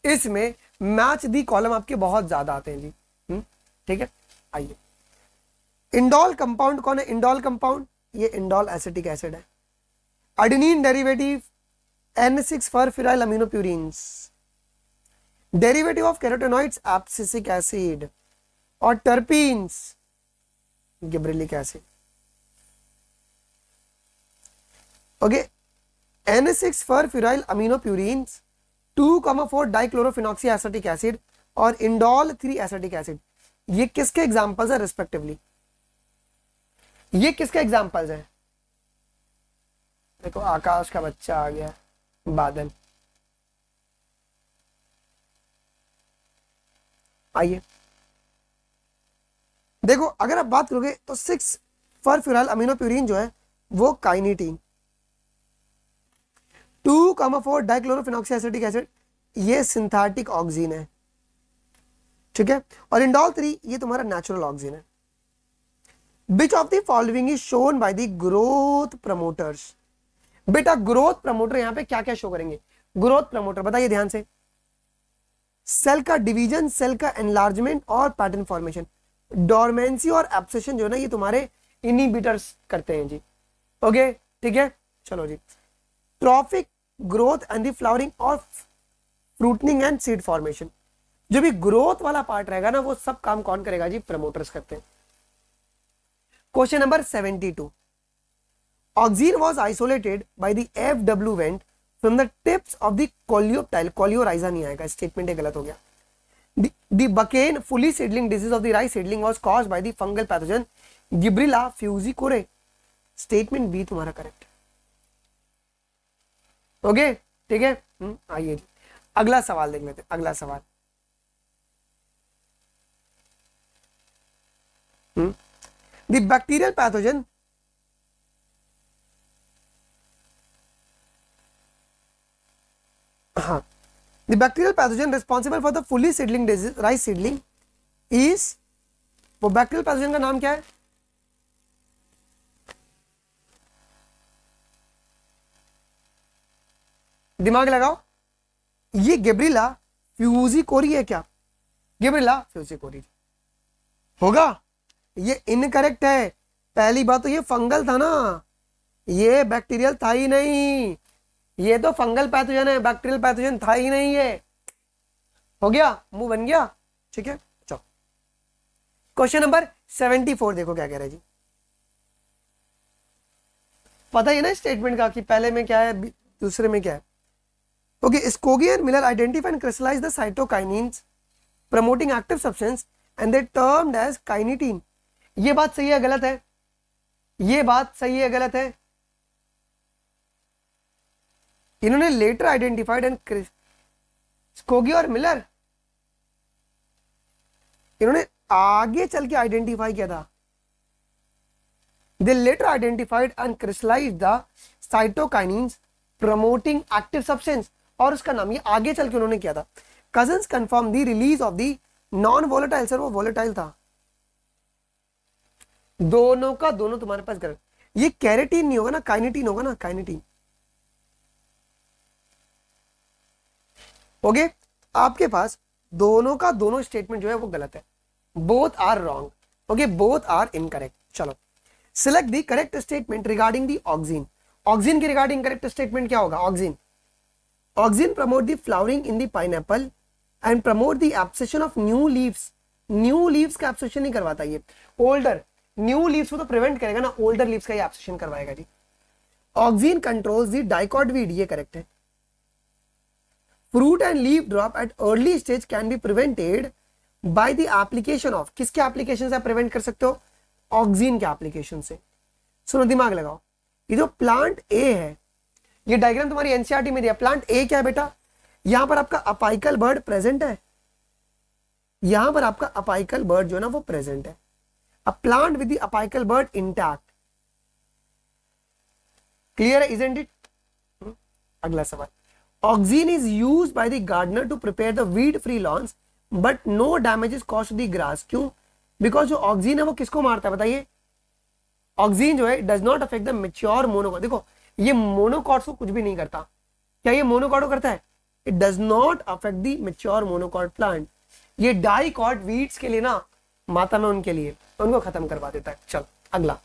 इसमें मैच दी कॉलम आपके बहुत ज्यादा आते हैं जी। ठीक है, आइए इंडोल कंपाउंड कौन है? इंडोल कंपाउंड, ये इंडोल एसिटिक एसिड है। Adenine derivative N6 furfuryl aminopurines. Derivative of carotenoids abscisic acid और terpenes gibberellic acid. Okay, N6 furfuryl aminopurines, 2,4 dichlorophenoxy acetic acid और इंडोल 3 एसिटिक एसिड। ये किसके एग्जांपल्स है respectively? ये किसके एग्जांपल्स हैं? देखो आकाश का बच्चा आ गया, बादल। आइए देखो, अगर आप बात करोगे तो 6 फॉरफिराइल अमीनोप्यूरिन जो है वो काइनेटीन, 2,4 डाइक्लोरोफिनॉक्सी एसिटिक एसिड ये सिंथेटिक ऑक्सीजन है, ठीक है, और इंडोल 3 ये तुम्हारा नेचुरल ऑक्सीजन है। Which of the following is shown by the growth promoters? बेटा ग्रोथ प्रमोटर यहां पे क्या क्या शो करेंगे? ग्रोथ प्रमोटर बताइए ध्यान से। सेल का डिवीजन, सेल का एनलार्जमेंट और पैटर्न फॉर्मेशन। डोरमेंसी और एब्सेशन जो है ना ये तुम्हारे इनहिबिटर्स करते हैं जी। ओके ठीक है, चलो जी। Trophic growth and the flowering और फ्रूटनिंग एंड सीड फॉर्मेशन, जो भी ग्रोथ वाला पार्ट रहेगा ना वो सब काम कौन करेगा जी? प्रमोटर्स करते हैं। Question number 72, oxygen was isolated by the FW went from the tips of the coleoptile, coleorhiza नहीं आएगा, स्टेटमेंट है गलत हो गया। The Buchan fully seedling disease of the rice seedling was caused by the fungal pathogen Gibberella fusicorae. Statement B तुम्हारा correct. Okay ठीक है, आइए जी अगला सवाल देख लेते हैं। अगला सवाल, द बैक्टीरियल पैथोजन हाँ, the bacterial pathogen responsible for the fully seedling disease rice seedling is, वो बैक्टीरियल पैथोजन का नाम क्या है? दिमाग लगाओ, ये गिबरेलिया फ्यूसिकोरी है क्या? गिबरेलिया फ्यूसिकोरी होगा? ये इनकरेक्ट है। पहली बात तो ये फंगल था ना, ये बैक्टीरियल था ही नहीं, ये तो फंगल पैथोजन है, बैक्टीरियल पैथोजन था ही नहीं। ये हो गया, मुंह बन गया, ठीक है। चलो क्वेश्चन नंबर 74 देखो क्या कह रहे हैं जी। पता ही ना स्टेटमेंट का कि पहले में क्या है दूसरे में क्या है। Okay, Skoog and Miller identify and crystallize the cytokinins promoting active substance and they termed as kinetin. ये बात सही है गलत है? ये बात सही है गलत है? इन्होंने लेटर आइडेंटिफाइड एंड स्कोगी और मिलर, इन्होंने आगे चल के आइडेंटिफाई किया था। दे letter identified and crystallised the cytokinins promoting active substance, और उसका नाम ये आगे चल के उन्होंने किया था। Cousins confirm the release of the non volatile, sir वो वोलेटाइल था। दोनों का दोनों तुम्हारे पास गलत। ये कैरेटीन नहीं होगा ना, काइनेटीन होगा ना, काइनेटीन। ओके, आपके पास दोनों का दोनों स्टेटमेंट जो है वो गलत है। Both are wrong. Okay, both are incorrect. चलो select the correct statement regarding the auxin. Auxin के रिगार्डिंग करेक्ट स्टेटमेंट क्या होगा? Auxin, auxin promote the flowering in the pineapple and promote the abscission of new leaves. New leaves का abscission नहीं करवाता ये, older new leaves को तो prevent करेगा ना, ओल्डर लीव्स का ये एब्सेशन करवाएगा जी। Auxin controls the dicot weed, ये करेक्ट है। Fruit and leaf drop at early stage can be prevented by the application of, किसके एप्लीकेशन से आप प्रिवेंट कर सकते हो? ऑक्सीन के एप्लीकेशन से। सुनो दिमाग लगाओ, ये जो प्लांट ए है, ये डायग्राम तुम्हारी एनसीईआरटी में दिया। प्लांट ए क्या है बेटा? यहां पर आपका अपाइकल बर्ड प्रेजेंट है, यहां पर आपका अपाइकल बर्ड जो है ना वो प्रेजेंट है। A plant with the apical bud intact. Clear है, इजंट इट? अगला सवाल, auxin is used by the gardener to prepare the weed free lawns but no damage is caused to the grass. क्यों? Because जो auxin है वो किसको मारता है बताइए? ऑक्सीन जो है does not affect the mature monocot. देखो ये मोनोकॉट्स को कुछ भी नहीं करता। क्या ये मोनोकॉट को करता है? It does not affect the mature monocot plant. ये डाइकॉट वीड्स के लिए ना माता में उनके लिए उनको खत्म करवा देता है। चल अगला,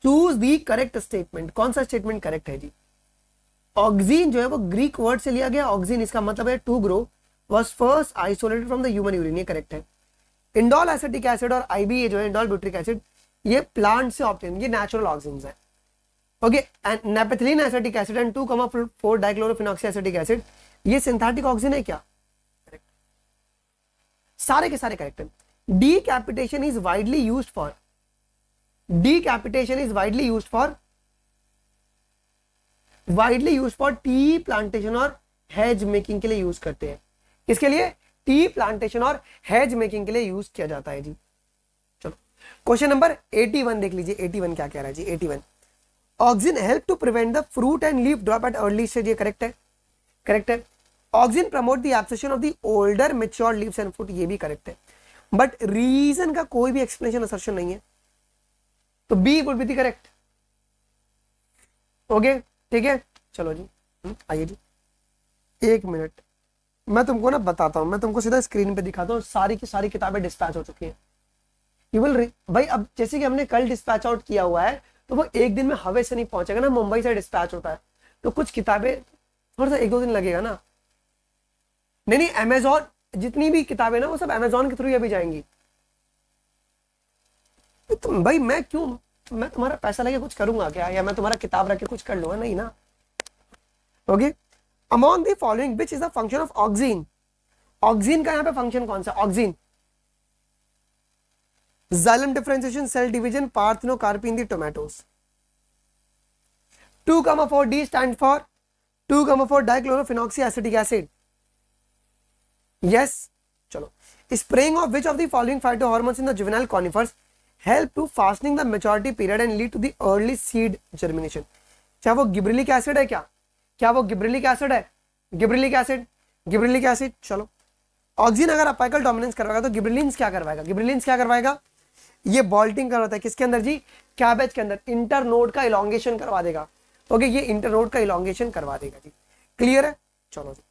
चूज दी करेक्ट स्टेटमेंट। कौन सा स्टेटमेंट करेक्ट है जी? ऑक्सीन जो है वो ग्रीक वर्ड से लिया गया। ऑक्सीन इसका मतलब है to grow, was first isolated from the human urine, ये करेक्ट है। इंडोल एसिटिक एसिड और आईबीए जो है इंडोल ब्यूट्रिक एसिड, ये प्लांट से ऑब्टेन, ये नेचुरल ऑक्सीन है। Okay, and naphthalene acetic acid and 2,4 dichlorophenoxy acetic acid, ये सिंथेटिक ऑक्सीजन है क्या? करेक्ट, सारे के सारे करेक्ट है। Decapitation is widely used for, decapitation is widely used for tea plantation और हेज मेकिंग के लिए यूज करते हैं। किसके लिए? टी प्लांटेशन और हेज मेकिंग के लिए यूज किया जाता है जी। चलो क्वेश्चन नंबर 81 देख लीजिए। 81 क्या कह रहा है जी? 81, auxin help to prevent the fruit and leaf drop at early stage, ये करेक्ट है। करेक्ट है। Auxin promote the abscission of the older mature leaves and fruit, ये भी करेक्ट है। बट रीजन का कोई भी एक्सप्लेनेशन असर्शन नहीं है, तो B would be the correct. Okay ठीक है, चलो जी आइए जी, एक मिनट मैं तुमको ना बताता हूँ, मैं तुमको सीधा स्क्रीन पे दिखाता हूँ, सारी की सारी किताबें डिस्पैच हो चुकी हैं। यू विल भाई, अब जैसे कि हमने कल डिस्पैच आउट किया हुआ है, तो वो एक दिन में हवा से नहीं पहुंचेगा ना, मुंबई से डिस्पैच होता है, तो कुछ किताबें थोड़ा सा 1-2 दिन लगेगा ना। नहीं नहीं, अमेजोन जितनी भी किताबें ना वो सब अमेजोन के थ्रू अभी जाएंगी। तो भाई मैं क्यों, मैं तुम्हारा पैसा लेके कुछ करूंगा क्या, या मैं तुम्हारा किताब रख के कुछ कर लूंगा, नहीं ना। Okay, among the following which is the function of oxygen. Oxygen का यहाँ पे फंक्शन कौन सा, oxygen xylem differentiation, cell division, parthenocarpy in the tomatoes. 2,4 D stand for 2,4 dichlorophenoxyacetic acid. Yes, चलो, spraying of which of the following phytohormones in the juvenile conifers help to fastening the maturity period and lead to the early seed germination. क्या वो gibberellic acid है, क्या वो gibberellic acid है, gibberellic acid, gibberellic acid. चलो, oxygen अगर apical dominance करवाएगा तो गिब्रेलिन्स क्या करवाएगा, गिब्रेलिन्स क्या करवाएगा, ये बॉल्टिंग करवाता है किसके अंदर जी, कैबेज के अंदर, इंटरनोड का इलोंगेशन करवा देगा। ओके, ये इंटरनोड का इलोंगेशन करवा देगा जी, क्लियर है। चलो जी,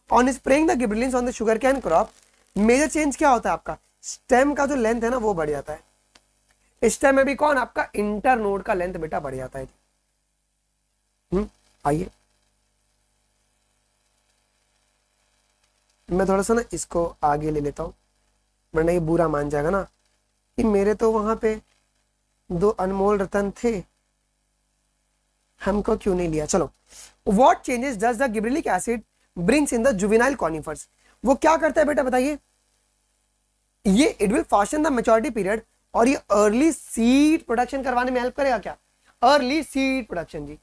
on spraying the gibberellins on the sugar cane crop, major change क्या होता है आपका, स्टेम का जो लेंथ है ना वो बढ़ जाता है। स्टेम में भी कौन, आपका इंटरनोड का लेंथ बेटा बढ़ जाता है। आइए मैं थोड़ा सा ना इसको आगे ले लेता हूं, वरना ये बुरा मान जाएगा ना कि मेरे तो वहां पे 2 अनमोल रतन थे, हमको क्यों नहीं लिया। चलो, what changes does the gibberellic acid brings in the juvenile conifers, वो क्या करता है बेटा बताइए, ये it will fasten the maturity period, और ये अर्ली सीड प्रोडक्शन करवाने में हेल्प करेगा। क्या, अर्ली सीड प्रोडक्शन जी।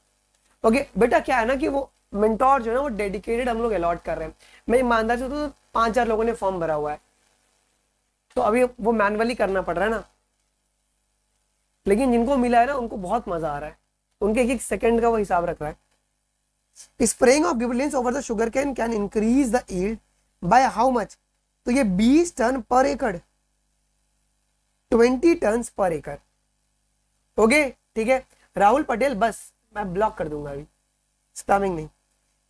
ओके बेटा, क्या है ना कि वो मेंटोर जो है ना वो डेडिकेटेड हम लोग अलॉट कर रहे हैं। मैं ईमानदार से तो 5-4 लोगों ने फॉर्म भरा हुआ है, तो अभी वो मैनुअली करना पड़ रहा है ना, लेकिन जिनको मिला है ना उनको बहुत मजा आ रहा है, उनके एक सेकंड का वो हिसाब रख रहा है। Spraying of gibberellins over the sugar cane can increase the yield by how much, तो ये 20 टन पर एकड़, 20 टन पर एकड़। ओके ठीक है राहुल पटेल, बस मैं ब्लॉक कर दूंगा अभी, स्पैमिंग नहीं।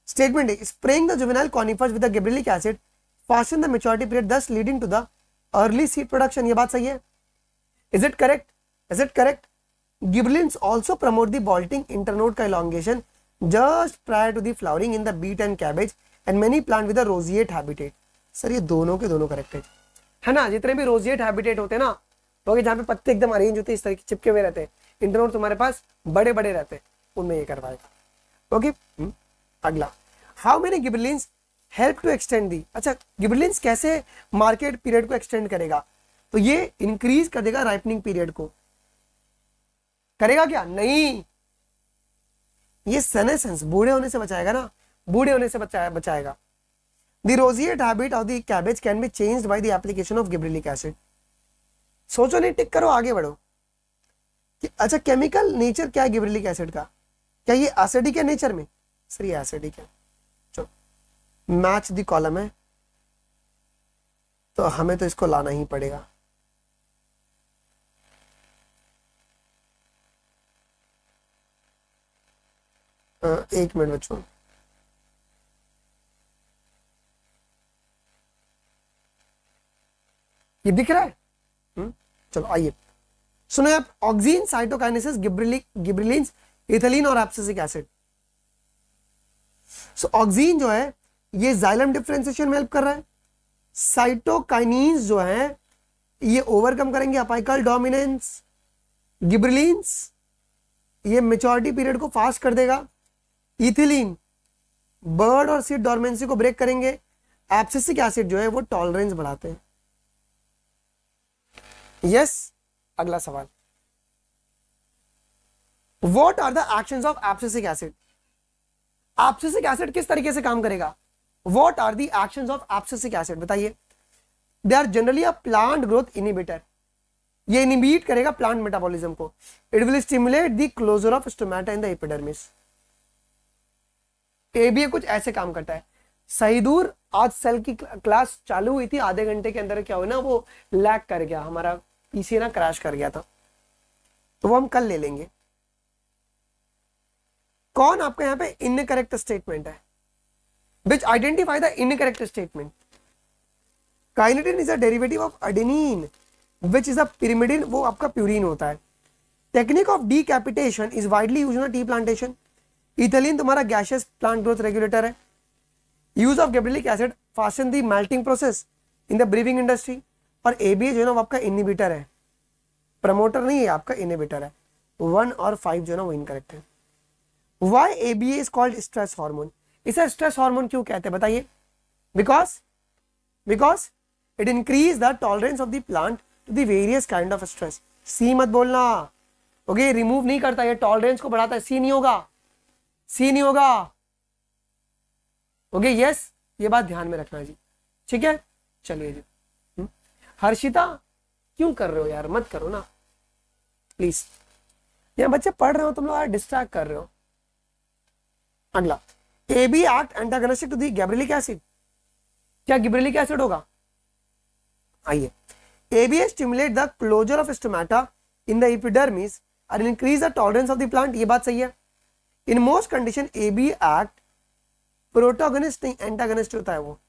स्टेटमेंट है, spraying the juvenile conifers with the gibberellic acid fasten the maturity period thus leading to the early seed production. ये बात सही है, is it correct, is it correct. Gibberellins also promote the bolting internode का elongation just prior to the flowering in the beet and cabbage and many plant with the roseate habitat. Sir ये दोनों के दोनों correct है ना, जितने भी roseate habitat होते हैं ना, तो जहाँ पे पत्ते एकदम अरेंज होते हैं, इस तरह के चिपके हुए रहते हैं, इंटरनोड तुम्हारे पास बड़े बड़े रहते हैं, उनमें ये करवाएगा। ओके अगला, how many gibberellins help to extend the. अच्छा, गिबरेलिन्स कैसे मार्केट पीरियड को एक्सटेंड करेगा, तो ये इंक्रीज कर देगा राइपनिंग पीरियड को, करेगा क्या, नहीं, ये सेनेसेंस बूढ़े होने से बचाएगा ना, बूढ़े होने से बचाएगा। The roseate habit of the cabbage can be changed by the application of gibberellic acid. सोचो नहीं, टिक करो, आगे बढ़ो कि अच्छा केमिकल नेचर क्या है गिबरेलिक एसिड का, क्या ये एसिडिक है नेचर में, सर ये एसिडिक है। चलो, मैच द कॉलम है, तो हमें तो इसको लाना ही पड़ेगा। एक मिनट बच्चों, ये दिख रहा है। चलो आइए सुनो आप, ऑक्सीन, साइटोकाइनेसिस, गिबरेलिन्स, इथिलीन और एब्सिसिक एसिड। सो ऑक्सीन जो है ये जाइलम डिफरेंशिएशन में हेल्प कर रहा है, साइटोकाइनीन्स जो है ये ओवरकम करेंगे अपाइकल डोमिनेंस, गिबरेलिन्स ये मैच्योरिटी पीरियड को फास्ट कर देगा, इथिलीन बर्ड और सीड डोरमेंसी को ब्रेक करेंगे, एब्सिसिक एसिड जो है वो टॉलरेंस बढ़ाते हैं। यस अगला सवाल, what are the actions of abscisic acid. Abscisic acid किस तरीके से काम करेगा, what are the actions of abscisic acid बताइए। They are generally a plant growth inhibitor, ये इनिबिट करेगा प्लांट मेटाबॉलिज्म को। It will stimulate the closure of stomata in the epidermis. ये भी कुछ ऐसे काम करता है। सही दूर, आज सेल की क्लास चालू हुई थी, आधे घंटे के अंदर क्या हुआ ना, वो लैग कर गया, हमारा पीसी ना क्रैश कर गया था, तो वो हम कल ले लेंगे। कौन आपका यहाँ पे इनकरेक्ट स्टेटमेंट है, which identify the incorrect statement. Kynetin is a derivative of adenine, which is a pyrimidine, वो आपका प्यूरिन होता है. Technique of decapitation is widely used in tea plantation. Ethylene तुम्हारा गैसियस प्लांट ग्रोथ रेगुलेटर है. Use of gibberellic acid fasten the melting process in the briefing industry. और ABA जो है ना वो आपका इनहिबिटर है, प्रमोटर नहीं है, आपका इनहिबिटर है. 1 और 5 जो है ना वो इनकरेक्ट है. Why ABA is called stress hormone? इसे स्ट्रेस हार्मोन क्यों कहते हैं बताइए? Because it increase the tolerance of the plant to the various kind of stress. C मत बोलना, ओके? रिमूव नहीं करता, ये टॉलरेंस को बढ़ाता है. सी नहीं होगा, सी नहीं होगा. ओके यस, ये बात ध्यान में रखना जी. ठीक है, चलिए जी. हर्षिता क्यों कर रहे हो यार? मत करो ना प्लीज. ये बच्चे पढ़ रहे हो, तुम लोग यार डिस्ट्रैक्ट कर रहे हो. अगला, AB act antagonistic to the gibberellic acid. क्या गिबरेलिक एसिड होगा? आइए. ABA stimulate the closure of stomata in the epidermis और increase the tolerance of the plant. ये बात सही है. In most condition AB act protagonist नहीं एंटागोनिस्ट होता है. वो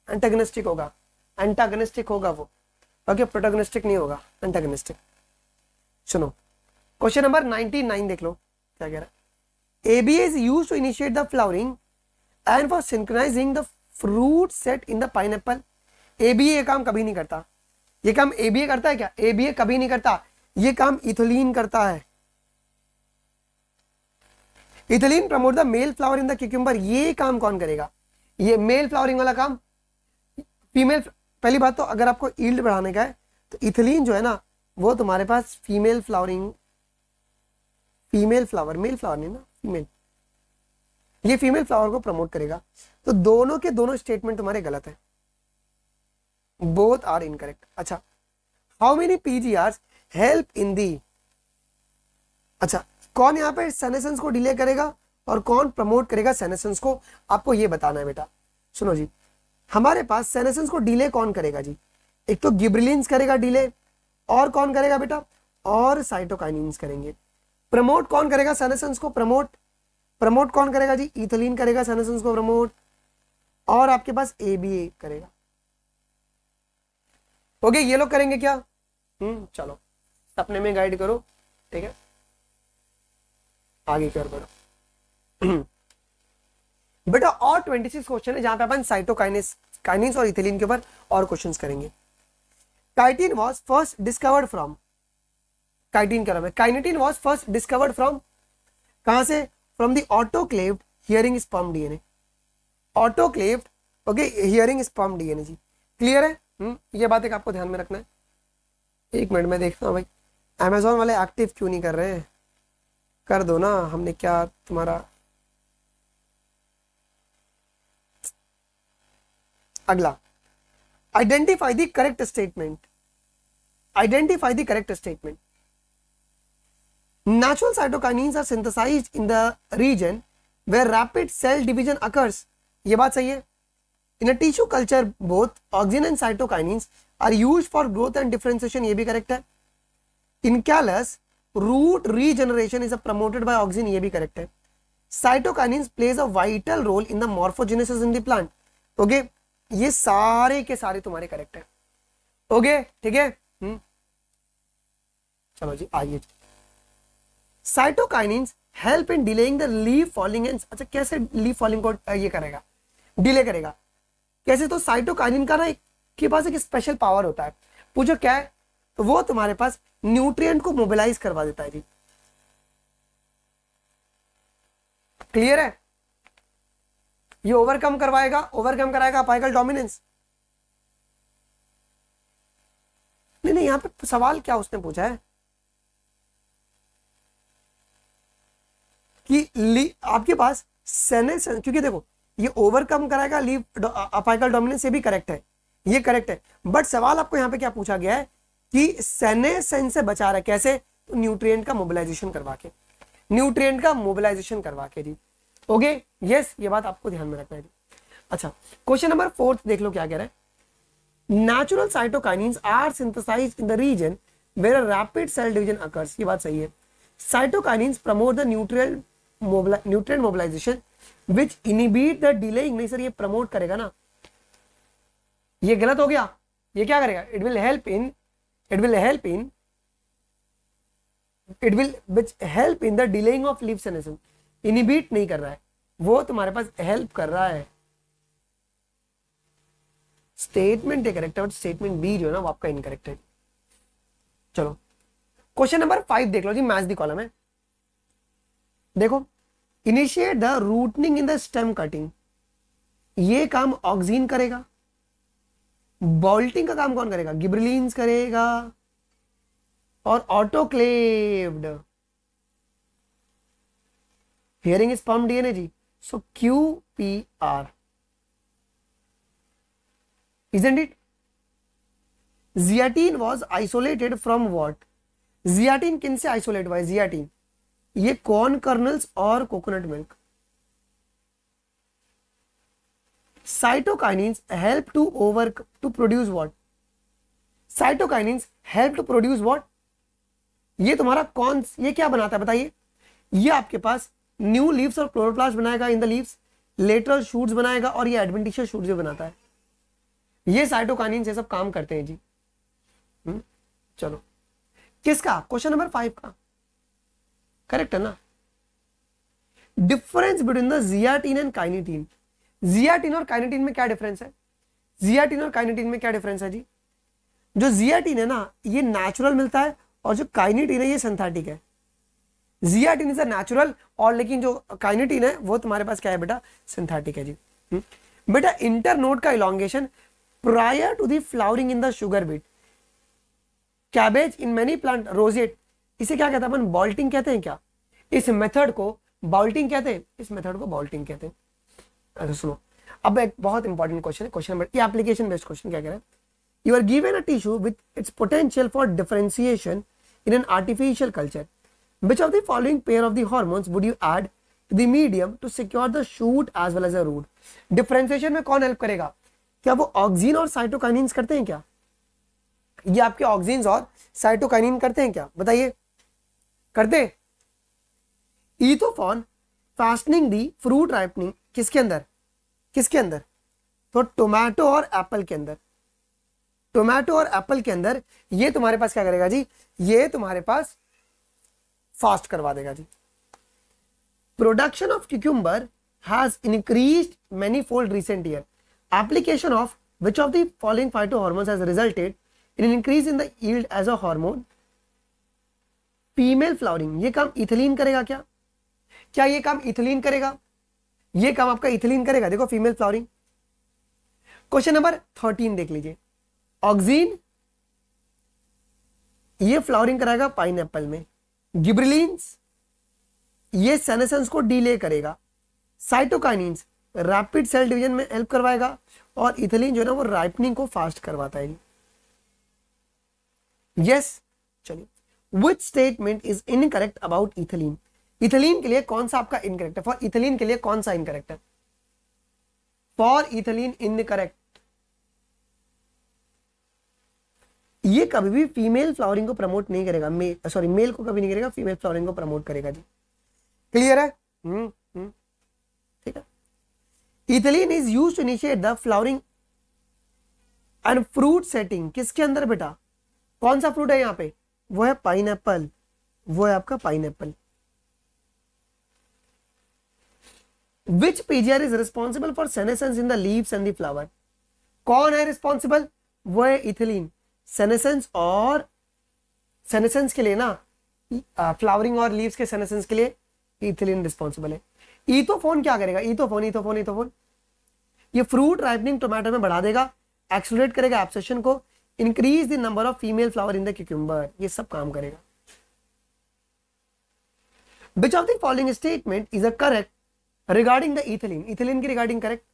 एंटागोनिस्टिक होगा, एंटागोनिस्टिक होगा वो. ओके, प्रोटोगोनिस्टिक नहीं होगा, एंटागोनिस्टिक. सुनो क्वेश्चन नंबर 99 देख लो क्या कह रहा है. ABA is used to initiate the flowering and for synchronizing the fruit set in the pineapple. ABA ये काम कभी नहीं करता. ये काम ABA करता है क्या? ABA कभी नहीं करता. ये काम इथिलीन करता है. Ethylene promote the male flower in the cucumber. ये काम कौन करेगा? ये मेल फ्लावरिंग वाला काम फीमेल. पहली बात तो अगर आपको ईल्ड बढ़ाने का है तो इथिलीन जो है ना वो तुम्हारे पास female flowering, female flower, male flower नहीं ना, फीमेल, ये फीमेल फ्लावर को प्रमोट करेगा. तो दोनों के दोनों स्टेटमेंट तुम्हारे गलत है. Both are incorrect. अच्छा, how many PGRs help in the. अच्छा, कौन यहाँ पे सेनेसेंस को डिले करेगा और कौन प्रमोट करेगा सेनेसेंस को, आपको ये बताना है बेटा. सुनो जी, हमारे पास सेनेसेंस को डिले कौन करेगा जी? एक तो गिबरेलिन्स करेगा डिले, और कौन करेगा बेटा? और साइटोकाइनिन्स करेंगे. प्रमोट कौन करेगा सेनेसेंस को? प्रमोट कौन करेगा जी? इथिलीन करेगा सेनेसेंस को प्रमोट, और आपके पास ABA करेगा. ओके, ये लोग करेंगे क्या? चलो सपने में गाइड करो. ठीक है, आगे कर बढ़ो बेटा. और 26 क्वेश्चन है जहां पे अपन साइटोकाइनिस और इथिलीन के ऊपर और क्वेश्चंस करेंगे. Kinetin was first discovered from. Kinetin क्या नाम है? Kinetin was first discovered from, कहां से? From the autoclaved herring sperm DNA. Autoclaved, okay, herring sperm DNA जी. क्लियर है? ये बात एक आपको ध्यान में रखना है. एक मिनट में देखता हूं भाई, अमेजोन वाले एक्टिव क्यों नहीं कर रहे हैं? कर दो ना, हमने क्या तुम्हारा. अगला, identify the correct statement. Identify the correct statement. Natural cytokinins are synthesized in the region where rapid cell division occurs. ये बात सही है. In a tissue culture, both auxin and cytokinins are used for growth and differentiation. ये भी correct है. In callus, root regeneration is promoted by auxin. ये भी correct है. Cytokinins plays a vital role in the morphogenesis in the plant. Okay, ये सारे के सारे तुम्हारे correct है. Okay, ठीक है. चलो जी आइए. Cytokinins help in delaying the leaf falling and. अच्छा, कैसे लीफ फॉलिंग को ये करेगा, डिले करेगा? कैसे? तो साइटोकाइनिन का ना के पास एक स्पेशल पावर होता है. पूछो क्या है? तो वो तुम्हारे पास न्यूट्रिएंट को मोबिलाइज करवा देता है जी. क्लियर है? ये ओवरकम कराएगा अपाइकल डोमिनेंस. नहीं, यहां पे सवाल क्या उसने पूछा है कि आपके पास सेनेसेंस, क्योंकि देखो ये ओवरकम कराएगा लीफ अपाइकल डोमिनेंस, ये भी करेक्ट है, ये करेक्ट है. बट सवाल आपको यहाँ पे क्या पूछा गया है कि सेनेसेंस से बचा रहा है. कैसे? तो न्यूट्रिएंट का मोबिलाइजेशन करवा के, न्यूट्रिएंट का मोबिलाइजेशन करवा के जी. ओके यस, ये बात आपको ध्यान में रखना है जी. अच्छा, क्वेश्चन नंबर 4 देख लो क्या कह रहा है. Natural cytokinins are synthesized in the region where rapid cell division occurs. ये बात सही है. Cytokinins promote the nutrient mobilization which inhibit the delaying, नहीं सर ये प्रमोट करेगा ना, ये गलत हो गया, ये क्या करेगा, it will help in which help in the delaying of leaf senescence. Inhibit नहीं कर रहा है, वो तुम्हारे पास हेल्प कर रहा है। स्टेटमेंट ए करेक्ट है, बट स्टेटमेंट बी जो है ना वो आपका इनकरेक्ट है। चलो क्वेश्चन नंबर 5 देख लो जी, मैच द कॉलम है। देखो, initiate the rooting in the stem cutting, ये काम ऑक्सीन करेगा। बॉल्टिंग का काम कौन करेगा, गिबरेलिन्स करेगा। और ऑटोक्लेव्ड, हियरिंग स्पर्म डीएनए जी, so QPR, isn't it? Zeatin was isolated from what? Zeatin किन से आइसोलेट हुआ है, zeatin ये कॉर्न कर्नल्स और coconut milk. Cytokinins help to produce what, cytokinins help to produce what, ये तुम्हारा कौन, ये क्या बनाता है बताइए, ये आपके पास न्यू लीव्स और क्लोरोप्लास्ट बनाएगा in the leaves, lateral shoots बनाएगा, और ये एडवेंटिशियस शूट्स भी बनाता है। ये साइटोकाइनिन से सब काम करते हैं जी। चलो किसका, क्वेश्चन नंबर 5 का करेक्ट है ना। Difference between the zeatin and kinetin, zeatin और काइनेटिन में क्या डिफरेंस है, जियाटिन और काइनेटिन में क्या डिफरेंस है जी। जो जियाटिन है ना ये नेचुरल मिलता है, और जो काइनेटिन है ये सिंथेटिक है। जियाटिन इज अ नेचुरल, और लेकिन जो काइनेटिन है वो तुम्हारे पास क्या है बेटा, सिंथेटिक है जी। बेटा इंटरनोड का elongation prior to the flowering in the sugar beet, cabbage in many plant, rosette, इसे क्या कहते हैं अपन, बॉल्टिंग कहते हैं क्या, इस मेथड को बॉल्टिंग कहते हैं, इस मेथड को बॉल्टिंग कहते हैं। अच्छा सुनो, अब एक बहुत इंपॉर्टेंट क्वेश्चन है, क्वेश्चन नंबर, ये एप्लीकेशन बेस्ड क्वेश्चन क्या कह रहा है, you are given a tissue with its potential for differentiation in an artificial culture, which of the following pair of the hormones would you add to the medium to secure the shoot as well as the root? Differentiation में कौन help करेगा, क्या वो oxygen और cytokinins करते हैं क्या, ये आपके ऑक्सीन्स और साइटोकाइनिन करते हैं क्या, बताइए करते हैं। ईथोफॉन फास्टनिंग दी फ्रूट राइपनिंग किसके अंदर, किसके अंदर, तो टोमेटो और एप्पल के अंदर, टोमेटो और एप्पल के अंदर ये तुम्हारे पास क्या करेगा जी, ये तुम्हारे पास फास्ट करवा देगा जी। Production of cucumber has increased many fold recent year, application of which of the following phytohormones has resulted in an increase in the yield as a hormone, female flowering, ये काम इथिलीन करेगा क्या, क्या ये काम इथिलीन करेगा, ये काम आपका इथिलीन करेगा, देखो फीमेल फ्लावरिंग। क्वेश्चन नंबर 13 देख लीजिए, ऑक्सीन ये फ्लावरिंग कराएगा पाइनएप्पल में, गिबरेलिन्स ये सेनेसेंस को डिले करेगा, साइटोकाइनिन्स रैपिड सेल डिवीजन में हेल्प करवाएगा, और इथिलीन जो है ना वो राइपनिंग को फास्ट करवाता है। यस चलिए, which statement is incorrect about ethylene, ethylene के लिए कौन सा आपका इनकरेक्ट है, फॉर इथिलीन के लिए कौन सा इनकरेक्ट है, फॉर इथिलीन इनकरेक्ट, ये कभी भी फीमेल फ्लावरिंग को प्रमोट नहीं करेगा, मेल को कभी नहीं करेगा, फीमेल फ्लावरिंग को प्रमोट करेगा जी, क्लियर है। ठीक है। Ethylene is used to initiate the flowering and fruit setting, किसके अंदर बेटा, कौन सा फ्रूट है यहां पे, वो है पाइनएप्पल, वो है आपका pineapple. Which PGR is responsible for senescence in the leaves and the flower, कौन है रिस्पॉन्सिबल, वो है इथिलीन। सेनेसेंस और सेनेसेंस के लिए ना, फ्लावरिंग और लीव्स के सेनेसेंस के लिए इथिलीन रिस्पॉन्सिबल है। ईथोफोन क्या करेगा, ईथोफोन ये फ्रूट राइपनिंग टोमेटो में बढ़ा देगा, एक्सेलरेट करेगा एब्सेशन को, increase the number of female flower in the cucumber, ये सब काम करेगा। विच of the following statement is a correct regarding the ethylene, ethylene की रिगार्डिंग करेक्ट,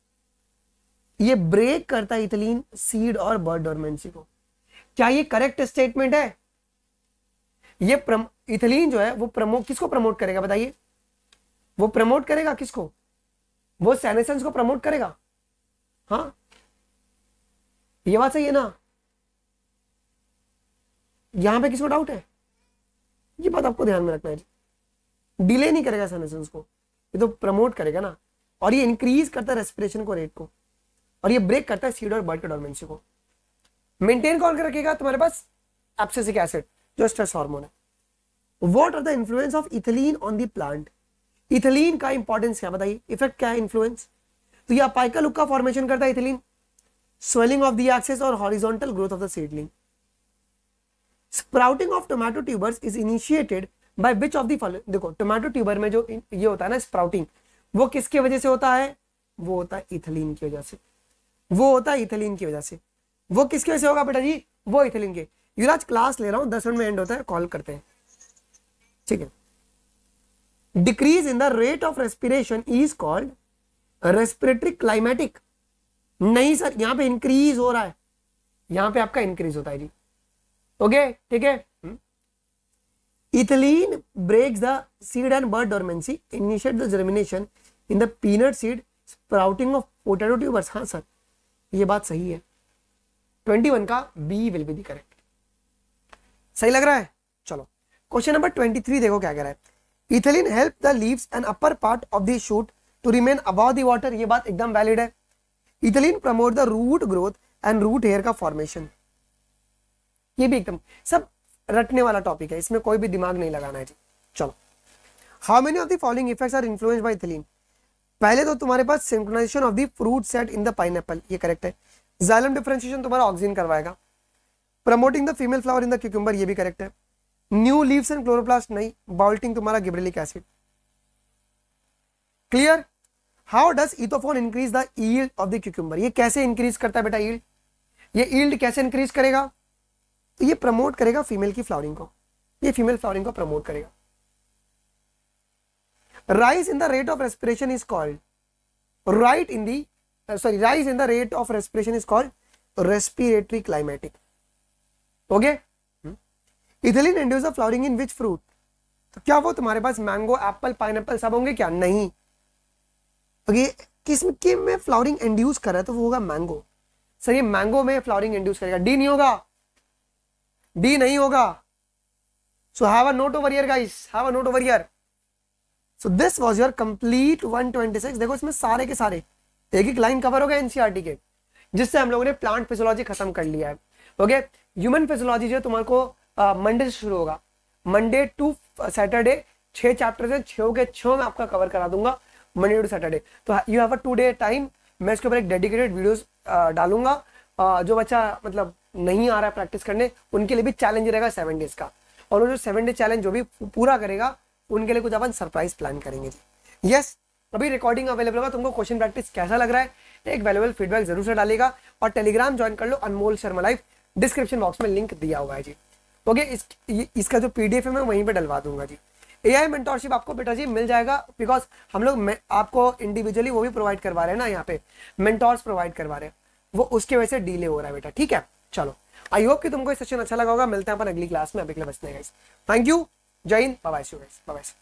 ये ब्रेक करता है इथिलीन सीड और बर्ड डोरमेंसी को, क्या ये करेक्ट स्टेटमेंट है, ये इथिलीन जो है वो किसको प्रमोट करेगा बताइए, वो प्रमोट करेगा किसको, वो सेनेसेंस को प्रमोट करेगा, हाँ ये बात सही है ना, यहां पे किसको डाउट है, ये बात आपको ध्यान में रखना है, डिले नहीं करेगा सेनेसेंस को, ये तो प्रमोट करेगा ना, और ये इंक्रीज करता है रेस्पिरेशन को, रेट को, और ये ब्रेक करता है सीड और बर्ड के डोरमेंसी को। मेंटेन कौन कर रखेगा तुम्हारे पास? एब्सिसिक एसिड जो स्ट्रेस हार्मोन है। What are the influence of ethylene on the plant? Ethylene का इंपॉर्टेंस क्या बताइए, इफेक्ट क्या है, इन्फ्लुएंस? तो ये अपाइकल हुक का फॉर्मेशन करता है ethylene, swelling of the axis और horizontal growth of the seedling. Sprouting of tomato tubers is initiated by which of the following? देखो टोमेटो ट्यूबर में जो ये होता है ना स्प्राउटिंग, वो किसके वजह से होता है? वो होता है इथिलीन की वजह से, वो होता है इथिलीन की वजह से। वो किसकी वजह से होगा बेटा जी? वो इथिलीन के। युवराज क्लास ले रहा हूं, 10 मिनट में एंड होता है, कॉल करते हैं, ठीक है। Decrease in the rate of respiration is called respiratory climatic. नहीं सर, यहां पे इंक्रीज हो रहा है, यहां पे आपका इंक्रीज होता है जी। ओके ठीक है। Ethylene breaks the seed and bud dormancy, initiate the germination in the peanut seed, sprouting of potato tubers. हाँ सर, ये बात सही है। 21 का B will be the correct. सही लग रहा है? चलो क्वेश्चन नंबर 23 देखो क्या कह रहा है। Ethylene help the leaves and upper part of the shoot to remain above the water. ये बात एकदम वैलिड है। Ethylene promote the root growth and root hair का फॉर्मेशन। ये भी एकदम सब रटने वाला टॉपिक है, इसमें कोई भी दिमाग नहीं लगाना है जी। चलो, how many of the following effects are influenced by ethylene? पहले तो तुम्हारे पास synchronization of the fruit set in the pineapple, ये करेक्ट है। जाइलम डिफरेंशिएशन तुम्हारा ऑक्सीजन करवाएगा। Promoting the female flower in the cucumber, ये भी करेक्ट है। न्यू लीव्स एंड क्लोरोप्लास्ट नहीं। बाल्टिंग तुम्हारा gibberellic acid. Clear? How does ethephon increase the yield of the cucumber? ये कैसे इंक्रीज करता है बेटा यील्ड? ये यील्ड कैसे इंक्रीज करेगा? तो ये प्रमोट करेगा फीमेल की फ्लावरिंग को, ये फीमेल फ्लावरिंग को प्रमोट करेगा। Rise in the rate of respiration is called rise in the rate of respiration is called respiratory climatic. Okay? Ethylene induces the flowering in which fruit? तो क्या वो तुम्हारे पास mango, Apple, pineapple सब होंगे क्या? नहीं। ओके, किस में फ्लावरिंग इंड्यूस कर रहा है? तो वो होगा मैंगो। सर ये मैंगो में फ्लावरिंग इंड्यूस करेगा। डी नहीं होगा, डी नहीं होगा। So have a note over here guys, have a note over here. So this was your complete 126। देखो इसमें सारे के सारे एक एक लाइन कवर हो गया एनसीईआरटी के, जिससे हम लोगों ने प्लांट फिजियोलॉजी खत्म कर लिया है। ओके, ह्यूमन फिजियोलॉजी जो तुम्हारे को मंडे से शुरू होगा, मंडे टू सैटरडे 6 चैप्टर्स हैं, 6 के 6 में आपका कवर करा दूंगा मंडे टू सैटरडे। तो you have a 2 day time. मैं इसके ऊपर एक डेडिकेटेड वीडियोस डालूंगा। जो बच्चा मतलब नहीं आ रहा है प्रैक्टिस करने, उनके लिए भी चैलेंज रहेगा 7 डेज का। और वो जो 7 डे चैलेंज जो भी पूरा करेगा उनके लिए कुछ अपन सरप्राइज प्लान करेंगे जी। यस, अभी रिकॉर्डिंग अवेलेबल होगा। तुमको क्वेश्चन प्रैक्टिस कैसा लग रहा है एक वैल्यूएबल फीडबैक जरूर से डालेगा। और टेलीग्राम ज्वाइन कर लो, अनमोल शर्मा लाइव, डिस्क्रिप्शन बॉक्स में लिंक दिया हुआ है जी। ओके, इसका जो पीडीएफ है मैं वहीं पे डलवा दूंगा जी। एआई मेंटोरशिप आपको बेटा जी मिल जाएगा, बिकॉज हम लोग आपको इंडिविजुअली वो भी प्रोवाइड करवा रहे हैं ना, यहाँ पे मेंटोर्स प्रोवाइड करवा रहे हैं, वो उसके वजह से डिले हो रहा है बेटा। ठीक है, चलो आई होप कि तुमको ये सेशन अच्छा लगा होगा। मिलते हैं अपन अगली क्लास में, अभी के लिए बचते हैं गाइस। थैंक यू, जय हिंद, bye bye, guys, bye bye.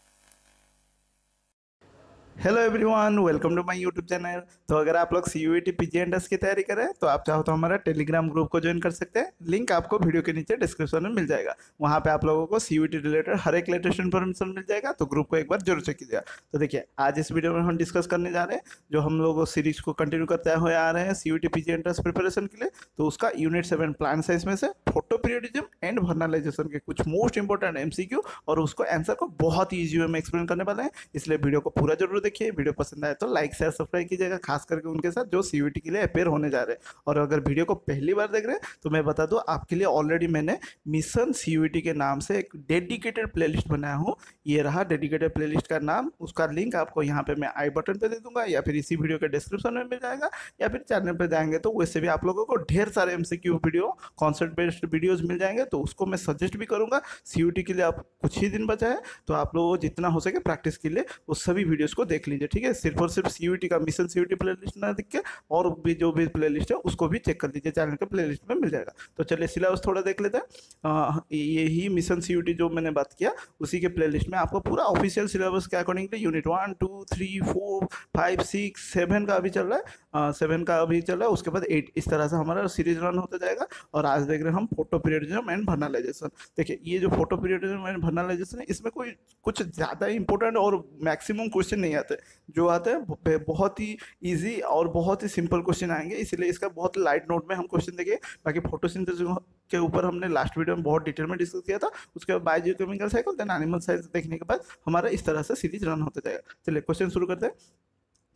Hello everyone, welcome to my YouTube channel. तो अगर आप लोग सीयूईटी पीजीएनडीएस की तैयारी करें तो आप चाहो तो हमारा टेलीग्राम ग्रुप को ज्वाइन कर सकते हैं। लिंक आपको वीडियो के नीचे डिस्क्रिप्शन में मिल जाएगा। वहाँ पे आप लोगों को सीयूईटी रिलेटेड हर एक लेटेस्ट इन्फॉर्मेशन मिल जाएगा, तो ग्रुप को एक बार जरूर चेक कीजिएगा। तो देखिए, आज इस वीडियो में हम डिस्कस करने जा रहे हैं जो हम लोग सीरीज को कंटिन्यू करते हुए आ रहे हैं सीयूईटी पीजीएनडीएस प्रिपरेशन के लिए। तो उसका यूनिट 7 प्लान साइंस में से फोटो पीरियडिज्म एंड वर्नालाइजेशन के कुछ मोस्ट इंपॉर्टेंट एमसीक्यू और उसको आंसर को बहुत ही ईजी वे में एक्सप्लेन करने वाले हैं। इसलिए वीडियो को पूरा जरूर देखिए। वीडियो पसंद आए तो लाइक शेयर सब्सक्राइब कीजिएगा, खास करके उनके साथ जो सीयूईटी के लिए अपेयर होने जा रहे हैं। और अगर वीडियो को पहली बार देख रहे हैं तो मैं बता दूं, आपके लिए ऑलरेडी मैंने मिशन सीयूईटी के नाम से एक डेडिकेटेड प्लेलिस्ट बनाया हूं। ये रहा डेडिकेटेड प्लेलिस्ट का नाम। उसका लिंक आपको यहाँ पे मैं आई बटन पे दे दूंगा, या फिर इसी वीडियो के डिस्क्रिप्शन में मिल जाएगा, या फिर चैनल पे जाएंगे तो वैसे भी आप लोगों को ढेर सारे MCQ video, concept based videos मिल जाएंगे। तो उसको मैं सजेस्ट भी करूंगा। सीयूईटी के लिए आप कुछ ही दिन बचा है, तो आप लोगों को जितना हो सके प्रैक्टिस के लिए वो सभी वीडियोज को देख लीजिए। ठीक है, सिर्फ और सिर्फ सीयूईटी का मिशन सीयूईटी प्लेलिस्ट ना देख के और भी जो भी प्लेलिस्ट है उसको भी चेक कर लीजिए, चैनल के प्लेलिस्ट में मिल जाएगा। तो चलिए सिलेबस थोड़ा देख लेते हैं। यही मिशन सीयूईटी जो मैंने बात किया उसी के प्लेलिस्ट में आपको पूरा ऑफिशियल सिलेबस के अकॉर्डिंगली यूनिट 1, 2, 3, 4, 5, 6, 7 का अभी चल रहा है, 7 का अभी चल रहा है। उसके बाद 8, इस तरह से हमारा सीरीज रन होता जाएगा। और आज देख रहे हैं हम फोटो पीरियडिज्म एंड वर्नालाइजेशन। देखिए, ये जो फोटो पीरियडिज्म एंड वर्नालाइजेशन है, इसमें कोई कुछ ज़्यादा इंपॉर्टेंट और मैक्सिमम क्वेश्चन नहीं आते। आते हैं। जो आते हैं बहुत ही इजी और बहुत ही सिंपल क्वेश्चन आएंगे, इसलिए इसका बहुत लाइट नोट में हम क्वेश्चन देंगे। बाकी फोटोसिंथेसिस के ऊपर हमने लास्ट वीडियो में बहुत डिटेल में डिस्कस किया था। उसके बाद biochemical cycle, then animal science देखने के बाद हमारा इस तरह से सीरीज रन होता जाएगा। चलिए क्वेश्चन शुरू करते हैं।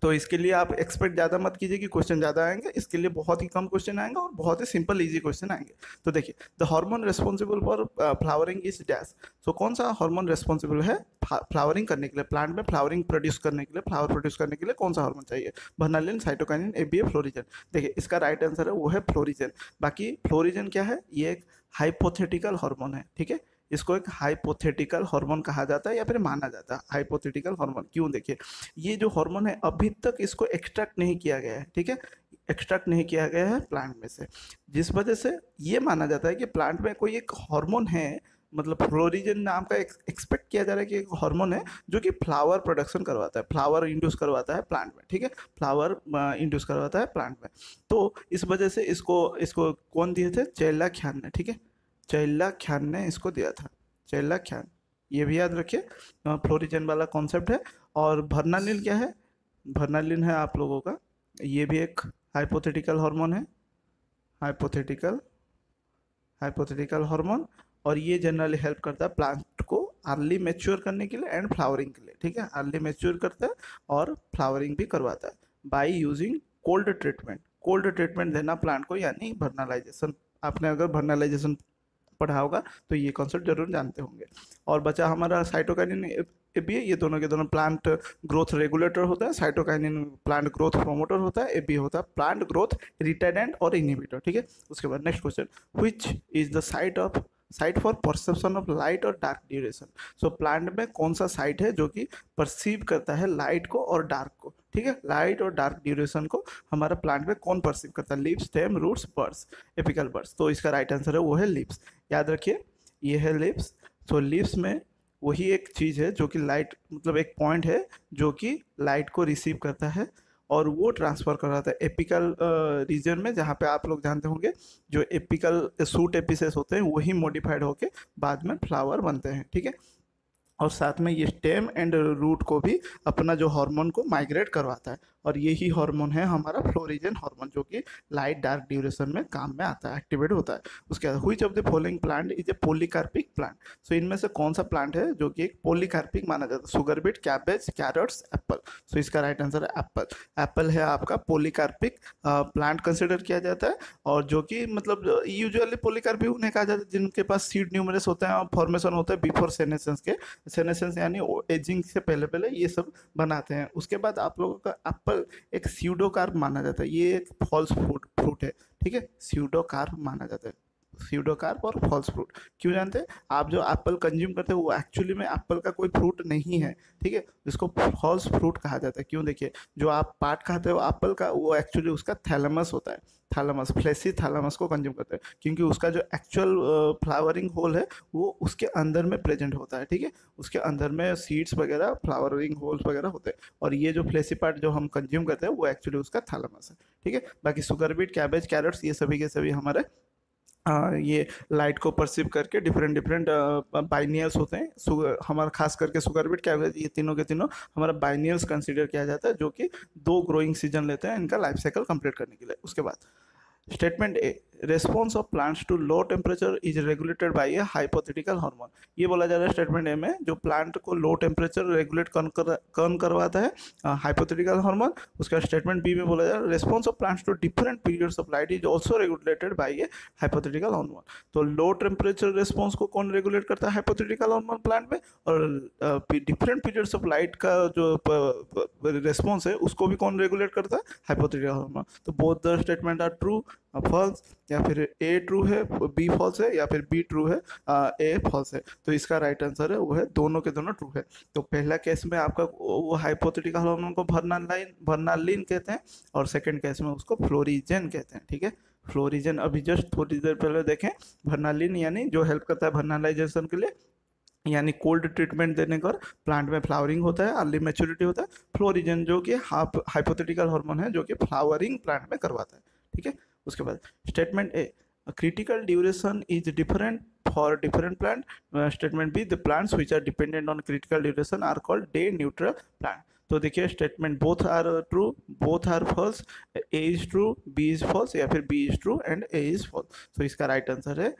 तो इसके लिए आप एक्सपेक्ट ज़्यादा मत कीजिए कि क्वेश्चन ज़्यादा आएंगे, इसके लिए बहुत ही कम क्वेश्चन आएंगे और बहुत ही सिंपल इजी क्वेश्चन आएंगे। तो देखिए, the hormone responsible for flowering is dash. So कौन सा हार्मोन रिस्पॉन्सिबल है फ्लावरिंग करने के लिए, प्लांट में फ्लावरिंग प्रोड्यूस करने के लिए, फ्लावर प्रोड्यूस करने के लिए कौन सा हार्मोन चाहिए? वर्नालिन, साइटोकाइनिन, एबीए, फ्लोरिजन। देखिए इसका राइट आंसर है वो है फ्लोरिजन। बाकी फ्लोरिजन क्या है? ये एक हाइपोथेटिकल हार्मोन है, ठीक है। इसको एक हाइपोथेटिकल हार्मोन कहा जाता है या फिर माना जाता है हाइपोथेटिकल हार्मोन। क्यों? देखिए, ये जो हार्मोन है अभी तक इसको एक्सट्रैक्ट नहीं किया गया है, ठीक है। एक्सट्रैक्ट नहीं किया गया है प्लांट में से, जिस वजह से ये माना जाता है कि प्लांट में कोई एक हार्मोन है, मतलब फ्लोरिजन नाम का एक्सपेक्ट किया जा रहा है कि एक हार्मोन है जो कि फ्लावर प्रोडक्शन करवाता है, फ्लावर इंड्यूस करवाता है प्लांट में, ठीक है। फ्लावर इंड्यूस करवाता है प्लांट में। तो इस वजह से इसको कौन दिए थे? चेल्ला ख्यान ने, ठीक है। चेल्ला ख्यान ने इसको दिया था, चेल्ला ख्यान, ये भी याद रखिए। फ्लोरिजन वाला कॉन्सेप्ट है। और वर्नालिन क्या है? वर्नालिन है आप लोगों का, ये भी एक हाइपोथेटिकल हार्मोन है, हाइपोथेटिकल हार्मोन। और ये जनरली हेल्प करता है प्लांट को अर्ली मैच्योर करने के लिए एंड फ्लावरिंग के लिए, ठीक है। अर्ली मैच्योर करता है और फ्लावरिंग भी करवाता है by using cold treatment. Cold treatment देना प्लांट को, यानी वर्नालाइजेशन। आपने अगर वर्नालाइजेशन पढ़ा होगा तो ये कॉन्सेप्ट जरूर जानते होंगे। और बचा हमारा साइटोकाइनिन, एबीए, ये दोनों के दोनों प्लांट ग्रोथ रेगुलेटर होता है। साइटोकाइनिन प्लांट ग्रोथ प्रोमोटर होता है, एबीए होता है प्लांट ग्रोथ रिटार्डेंट और इनहिबिटर, ठीक है। उसके बाद next question, which is the site for perception of light और डार्क ड्यूरेशन। सो प्लांट में कौन सा साइट है जो कि परसीव करता है लाइट को और डार्क को, ठीक है। लाइट और डार्क ड्यूरेशन को हमारा प्लांट में कौन परसीव करता है? Leaves, stem, roots, buds, apical buds. तो इसका राइट आंसर है वो है लीव्स। याद रखिए ये है लीव्स। तो लीव्स में वही एक चीज़ है जो कि लाइट, मतलब एक पॉइंट है जो कि लाइट को रिसीव करता है और वो ट्रांसफ़र कराता है एपिकल रीजन में, जहाँ पे आप लोग जानते होंगे जो एपिकल सूट एपिसेस होते हैं वही मॉडिफाइड होके बाद में फ्लावर बनते हैं, ठीक है। और साथ में ये स्टेम एंड रूट को भी अपना जो हार्मोन को माइग्रेट करवाता है, और यही हार्मोन है हमारा फ्लोरिजन हार्मोन, जो कि लाइट डार्क ड्यूरेशन में काम में आता है, एक्टिवेट होता है। उसके बाद which of the following plant is a polycarpic plant. So इनमें से कौन सा प्लांट है जो कि एक पॉलीकार्पिक माना जाता है? Sugar beet, cabbage, carrots, apple. So इसका राइट आंसर है एप्पल। एप्पल है आपका पॉलीकार्पिक प्लांट कंसिडर किया जाता है, और जो कि मतलब यूजुअली पॉलीकार्पिक उन्हें कहा जाता है जिनके पास सीड न्यूमरस होता है और फॉर्मेशन होता है बिफोर सेनेसेंस के। सेनेसेंस यानी एजिंग से पहले पहले ये सब बनाते हैं। उसके बाद आप लोगों का एप्पल एक स्यूडोकार्प माना जाता है, ये एक फॉल्स फ्रूट है, ठीक है। स्यूडोकार्प माना जाता है, स्यूडोकार्प और फॉल्स फ्रूट। क्यों जानते हैं? आप जो एप्पल कंज्यूम करते हैं वो एक्चुअली में एप्पल का कोई फ्रूट नहीं है, ठीक है। इसको फॉल्स फ्रूट कहा जाता है। क्यों? देखिए, जो आप पार्ट खाते हो एप्पल का वो एक्चुअली उसका थैलेमस होता है, थैलेमस, फ्लेसी थैलेमस को कंज्यूम करते हैं, क्योंकि उसका जो एक्चुअल फ्लावरिंग होल है वो उसके अंदर में प्रेजेंट होता है, ठीक है। उसके अंदर में सीड्स वगैरह, फ्लावरिंग होल्स वगैरह होते हैं, और ये जो फ्लेसी पार्ट जो हम कंज्यूम करते हैं वो एक्चुअली उसका थैलेमस है, ठीक है। बाकी शुगर बीट, कैबेज, कैरट्स, ये सभी के सभी हमारे ये लाइट को परसीव करके डिफरेंट बाइनियल्स होते हैं। हमारा खास करके शुगर बीट, कैबेज, ये तीनों के तीनों हमारा बाइनियल्स कंसीडर किया जाता है, जो कि 2 ग्रोइंग सीजन लेते हैं इनका लाइफ साइकिल कंप्लीट करने के लिए। उसके बाद statement A, response of plants to low temperature is regulated by a hypothetical hormone. ये बोला जा रहा है स्टेटमेंट ए में, जो प्लांट को लो टेम्परेचर रेगुलेट कौन करवाता है? Hypothetical hormone. उसका स्टेटमेंट बी में बोला जा रहा है, response of plants to different periods of light is also regulated by a hypothetical hormone. तो लो टेम्परेचर रेस्पॉन्स को कौन रेगुलेट करता है? हाइपोथेटिकल हार्मोन प्लांट में। और डिफरेंट पीरियड्स ऑफ लाइट का जो रेस्पॉन्स है उसको भी कौन रेगुलेट करता है? Hypothetical hormone. तो both the statement are true, false, या फिर ए ट्रू है, बी फॉल्स है, या फिर बी ट्रू है, ए फॉल्स है। तो इसका राइट आंसर है वो है दोनों के दोनों ट्रू है। तो पहला केस में आपका वो हाइपोथेटिकल हार्मोन को वर्नालिन कहते हैं, और सेकंड केस में उसको फ्लोरिजन कहते हैं, ठीक है। फ्लोरिजन अभी जस्ट थोड़ी देर पहले देखें। वर्नालिन यानी जो हेल्प करता है वर्नालाइजेशन के लिए, यानी कोल्ड ट्रीटमेंट देने पर प्लांट में फ्लावरिंग होता है, अर्ली मैच्योरिटी होता है। फ्लोरिजन जो कि हाइपोथेटिकल हार्मोन है जो कि फ्लावरिंग प्लांट में करवाता है, ठीक है। उसके बाद statement A, critical duration is different for different plant. Statement B, the plants which are dependent on critical duration are called day neutral plant. तो देखिए statement both are true, both are false, A is true, B is false, या फिर B is true and A is false. तो इसका right answer है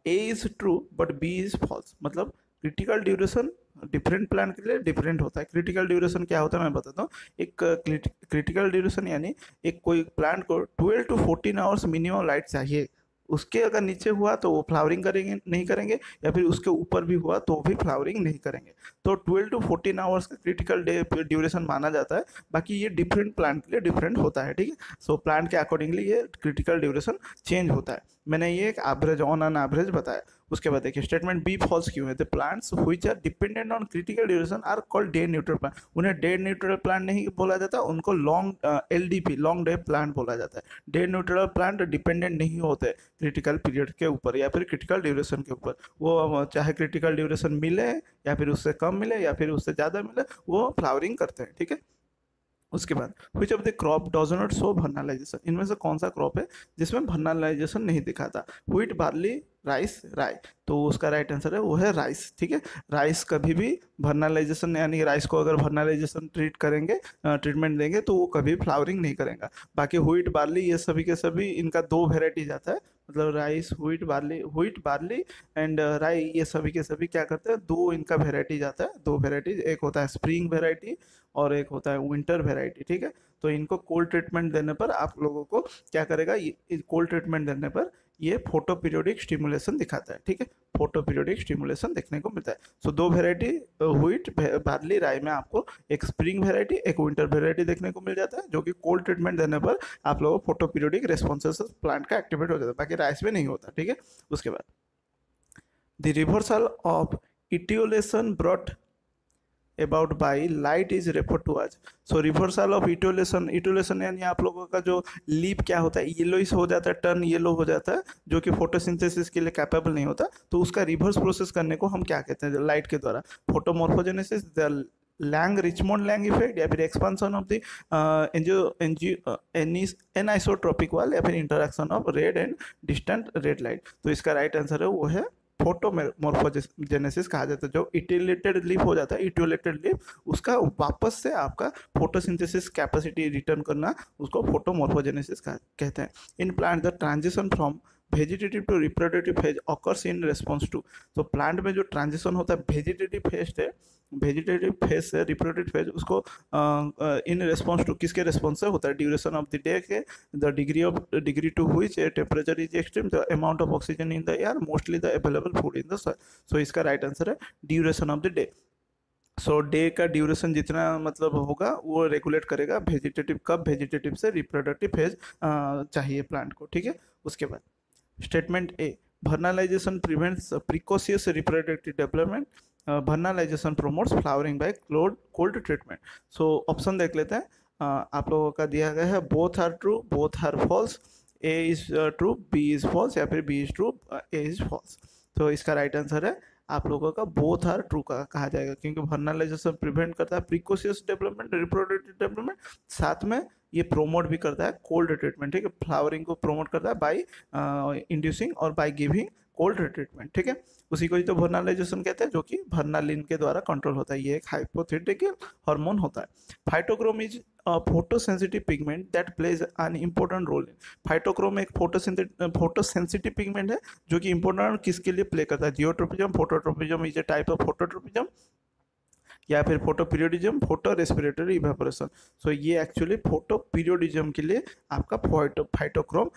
A is true but B is false. मतलब critical duration different plant के लिए different होता है। क्रिटिकल ड्यूरेशन क्या होता है मैं बताता हूँ। एक क्रिटिकल ड्यूरेशन यानी एक कोई प्लांट को 12 to 14 आवर्स मिनिमम लाइट चाहिए, उसके अगर नीचे हुआ तो वो फ्लावरिंग करेंगे नहीं करेंगे, या फिर उसके ऊपर भी हुआ तो भी फ्लावरिंग नहीं करेंगे। तो 12 to 14 आवर्स का क्रिटिकल ड्यूरेशन माना जाता है। बाकी ये डिफरेंट प्लांट के लिए डिफरेंट होता है, ठीक है। सो प्लांट के अकॉर्डिंगली ये क्रिटिकल ड्यूरेशन चेंज होता है। मैंने ये एक एवरेज ऑन एन एवरेज बताया। उसके बाद देखिए स्टेटमेंट बी फॉल्स क्यों है। The plants which are dependent on critical duration are called day neutral plant. उन्हें डे न्यूट्रल प्लांट नहीं बोला जाता, उनको long LDP long day plant बोला जाता है। डे न्यूट्रल प्लांट डिपेंडेंट नहीं होते क्रिटिकल पीरियड के ऊपर या फिर क्रिटिकल ड्यूरेशन के ऊपर। वो चाहे क्रिटिकल ड्यूरेशन मिले या फिर उससे कम मिले या फिर उससे ज़्यादा मिले, वो फ्लावरिंग करते हैं, ठीक है। उसके बाद which of the crop does not show vernalization. इनमें से कौन सा क्रॉप है जिसमें वर्नालाइजेशन नहीं दिखाता। व्हीट, बार्ली, राइस, राई। तो उसका राइट आंसर है वो है राइस, ठीक है। राइस कभी भी वर्नालाइजेशन यानी राइस को अगर वर्नालाइजेशन ट्रीट करेंगे, ट्रीटमेंट देंगे तो वो कभी फ्लावरिंग नहीं करेगा। बाकी व्हीट, बार्ली ये सभी के सभी इनका दो वेराइटी जाता है। मतलब राइस, व्हीट, बार्ली एंड राई ये सभी के सभी क्या करते हैं, दो इनका वेराइटी जाता है। दो वेराइटी, एक होता है स्प्रिंग वेराइटी और एक होता है विंटर वेराइटी, ठीक है। तो इनको कोल्ड ट्रीटमेंट देने पर आप लोगों को क्या करेगा, कोल्ड ट्रीटमेंट देने पर ये फोटो पीरियोडिक स्टिमुलेशन दिखाता है, ठीक है। फोटो पीरियोडिक स्टिमुलेशन देखने को मिलता है। सो दो वेराइटी व्हीट, बार्ली, राई में आपको एक स्प्रिंग वेराइटी एक विंटर वेराइटी देखने को मिल जाता है, जो कि कोल्ड ट्रीटमेंट देने पर आप लोगों को फोटो पीरियोडिक रेस्पॉन्सेस प्लांट का एक्टिवेट हो जाता है। बाकी राइस में नहीं होता, ठीक है। उसके बाद the reversal of etiolation brought about by light is refer to as. So reversal of इटोलेशन यानी आप लोगों का जो लीप क्या होता है, येलोइश हो जाता है, टर्न येलो हो जाता है, जो कि फोटोसिंथेसिस के लिए कैपेबल नहीं होता। तो उसका रिवर्स प्रोसेस करने को हम क्या कहते हैं, लाइट के द्वारा फोटोमॉर्फोजेनेसिस, लैंग रिचमोंड लैंग इफेक्ट, या फिर एक्सपांसन ऑफ द एनिसोट्रोपिक वाल, या फिर interaction of red and distant red light. तो इसका राइट आंसर है वो है फोटोमॉर्फोजेनेसिस कहा जाता है। जो इटिलेटेड लीफ हो जाता है, इटिलेटेड लीफ, उसका वापस से आपका फोटोसिंथेसिस कैपेसिटी रिटर्न करना, उसको फोटोमॉर्फोजेनेसिस कहते हैं। In plant the transition from vegetative to reproductive phase occurs in response to. तो प्लांट में जो ट्रांजिशन होता है वेजिटेटिव फेज से, वेजिटेटिव फेज से रिप्रोडक्टिव फेज, उसको इन रिस्पॉन्स टू किसके रिस्पॉन्स से होता है, ड्यूरेशन ऑफ द डे के, the degree to which temperature is extreme, the amount of oxygen in the air, mostly the available food in the soil. So इसका right answer है duration of the day. So day का duration जितना मतलब होगा वो regulate करेगा vegetative, कब vegetative से रिप्रोडक्टिव फेज चाहिए प्लांट को, ठीक है। उसके बाद statement A, vernalization prevents precocious reproductive development, vernalization promotes flowering by cold treatment. So option देख लेते हैं। आप लोगों का दिया गया है both are true, both are false, A is true, B is false, या फिर B is true, A is false. तो इसका राइट आंसर है आप लोगों का बोथ आर ट्रू का कहा जाएगा, क्योंकि वर्नालाइजेशन प्रिवेंट करता है प्रिकॉशियस डेवलपमेंट, रिप्रोडक्टिव डेवलपमेंट, साथ में ये प्रोमोट भी करता है कोल्ड ट्रीटमेंट, ठीक है। फ्लावरिंग को प्रोमोट करता है बाय इंड्यूसिंग और बाय गिविंग कोल्ड ट्रीटमेंट, ठीक है। उसी को ही तो वर्नालाइजेशन कहते हैं, जो कि वर्नालिन के द्वारा कंट्रोल होता है। ये एक हाइपोथेटिकल हार्मोन होता है। Phytochrome is photosensitive pigment that plays an important role in. Phytochrome एक फोटोसेंसिटिव पिगमेंट है जो कि इंपॉर्टेंट किसके लिए प्ले करता है, geotropism, phototropism is a type of phototropism, या फिर photoperiodism, photo respiratory evaporation. So ये एक्चुअली फोटो पीरियोडिज्म के लिए आपका फाइटोक्रोम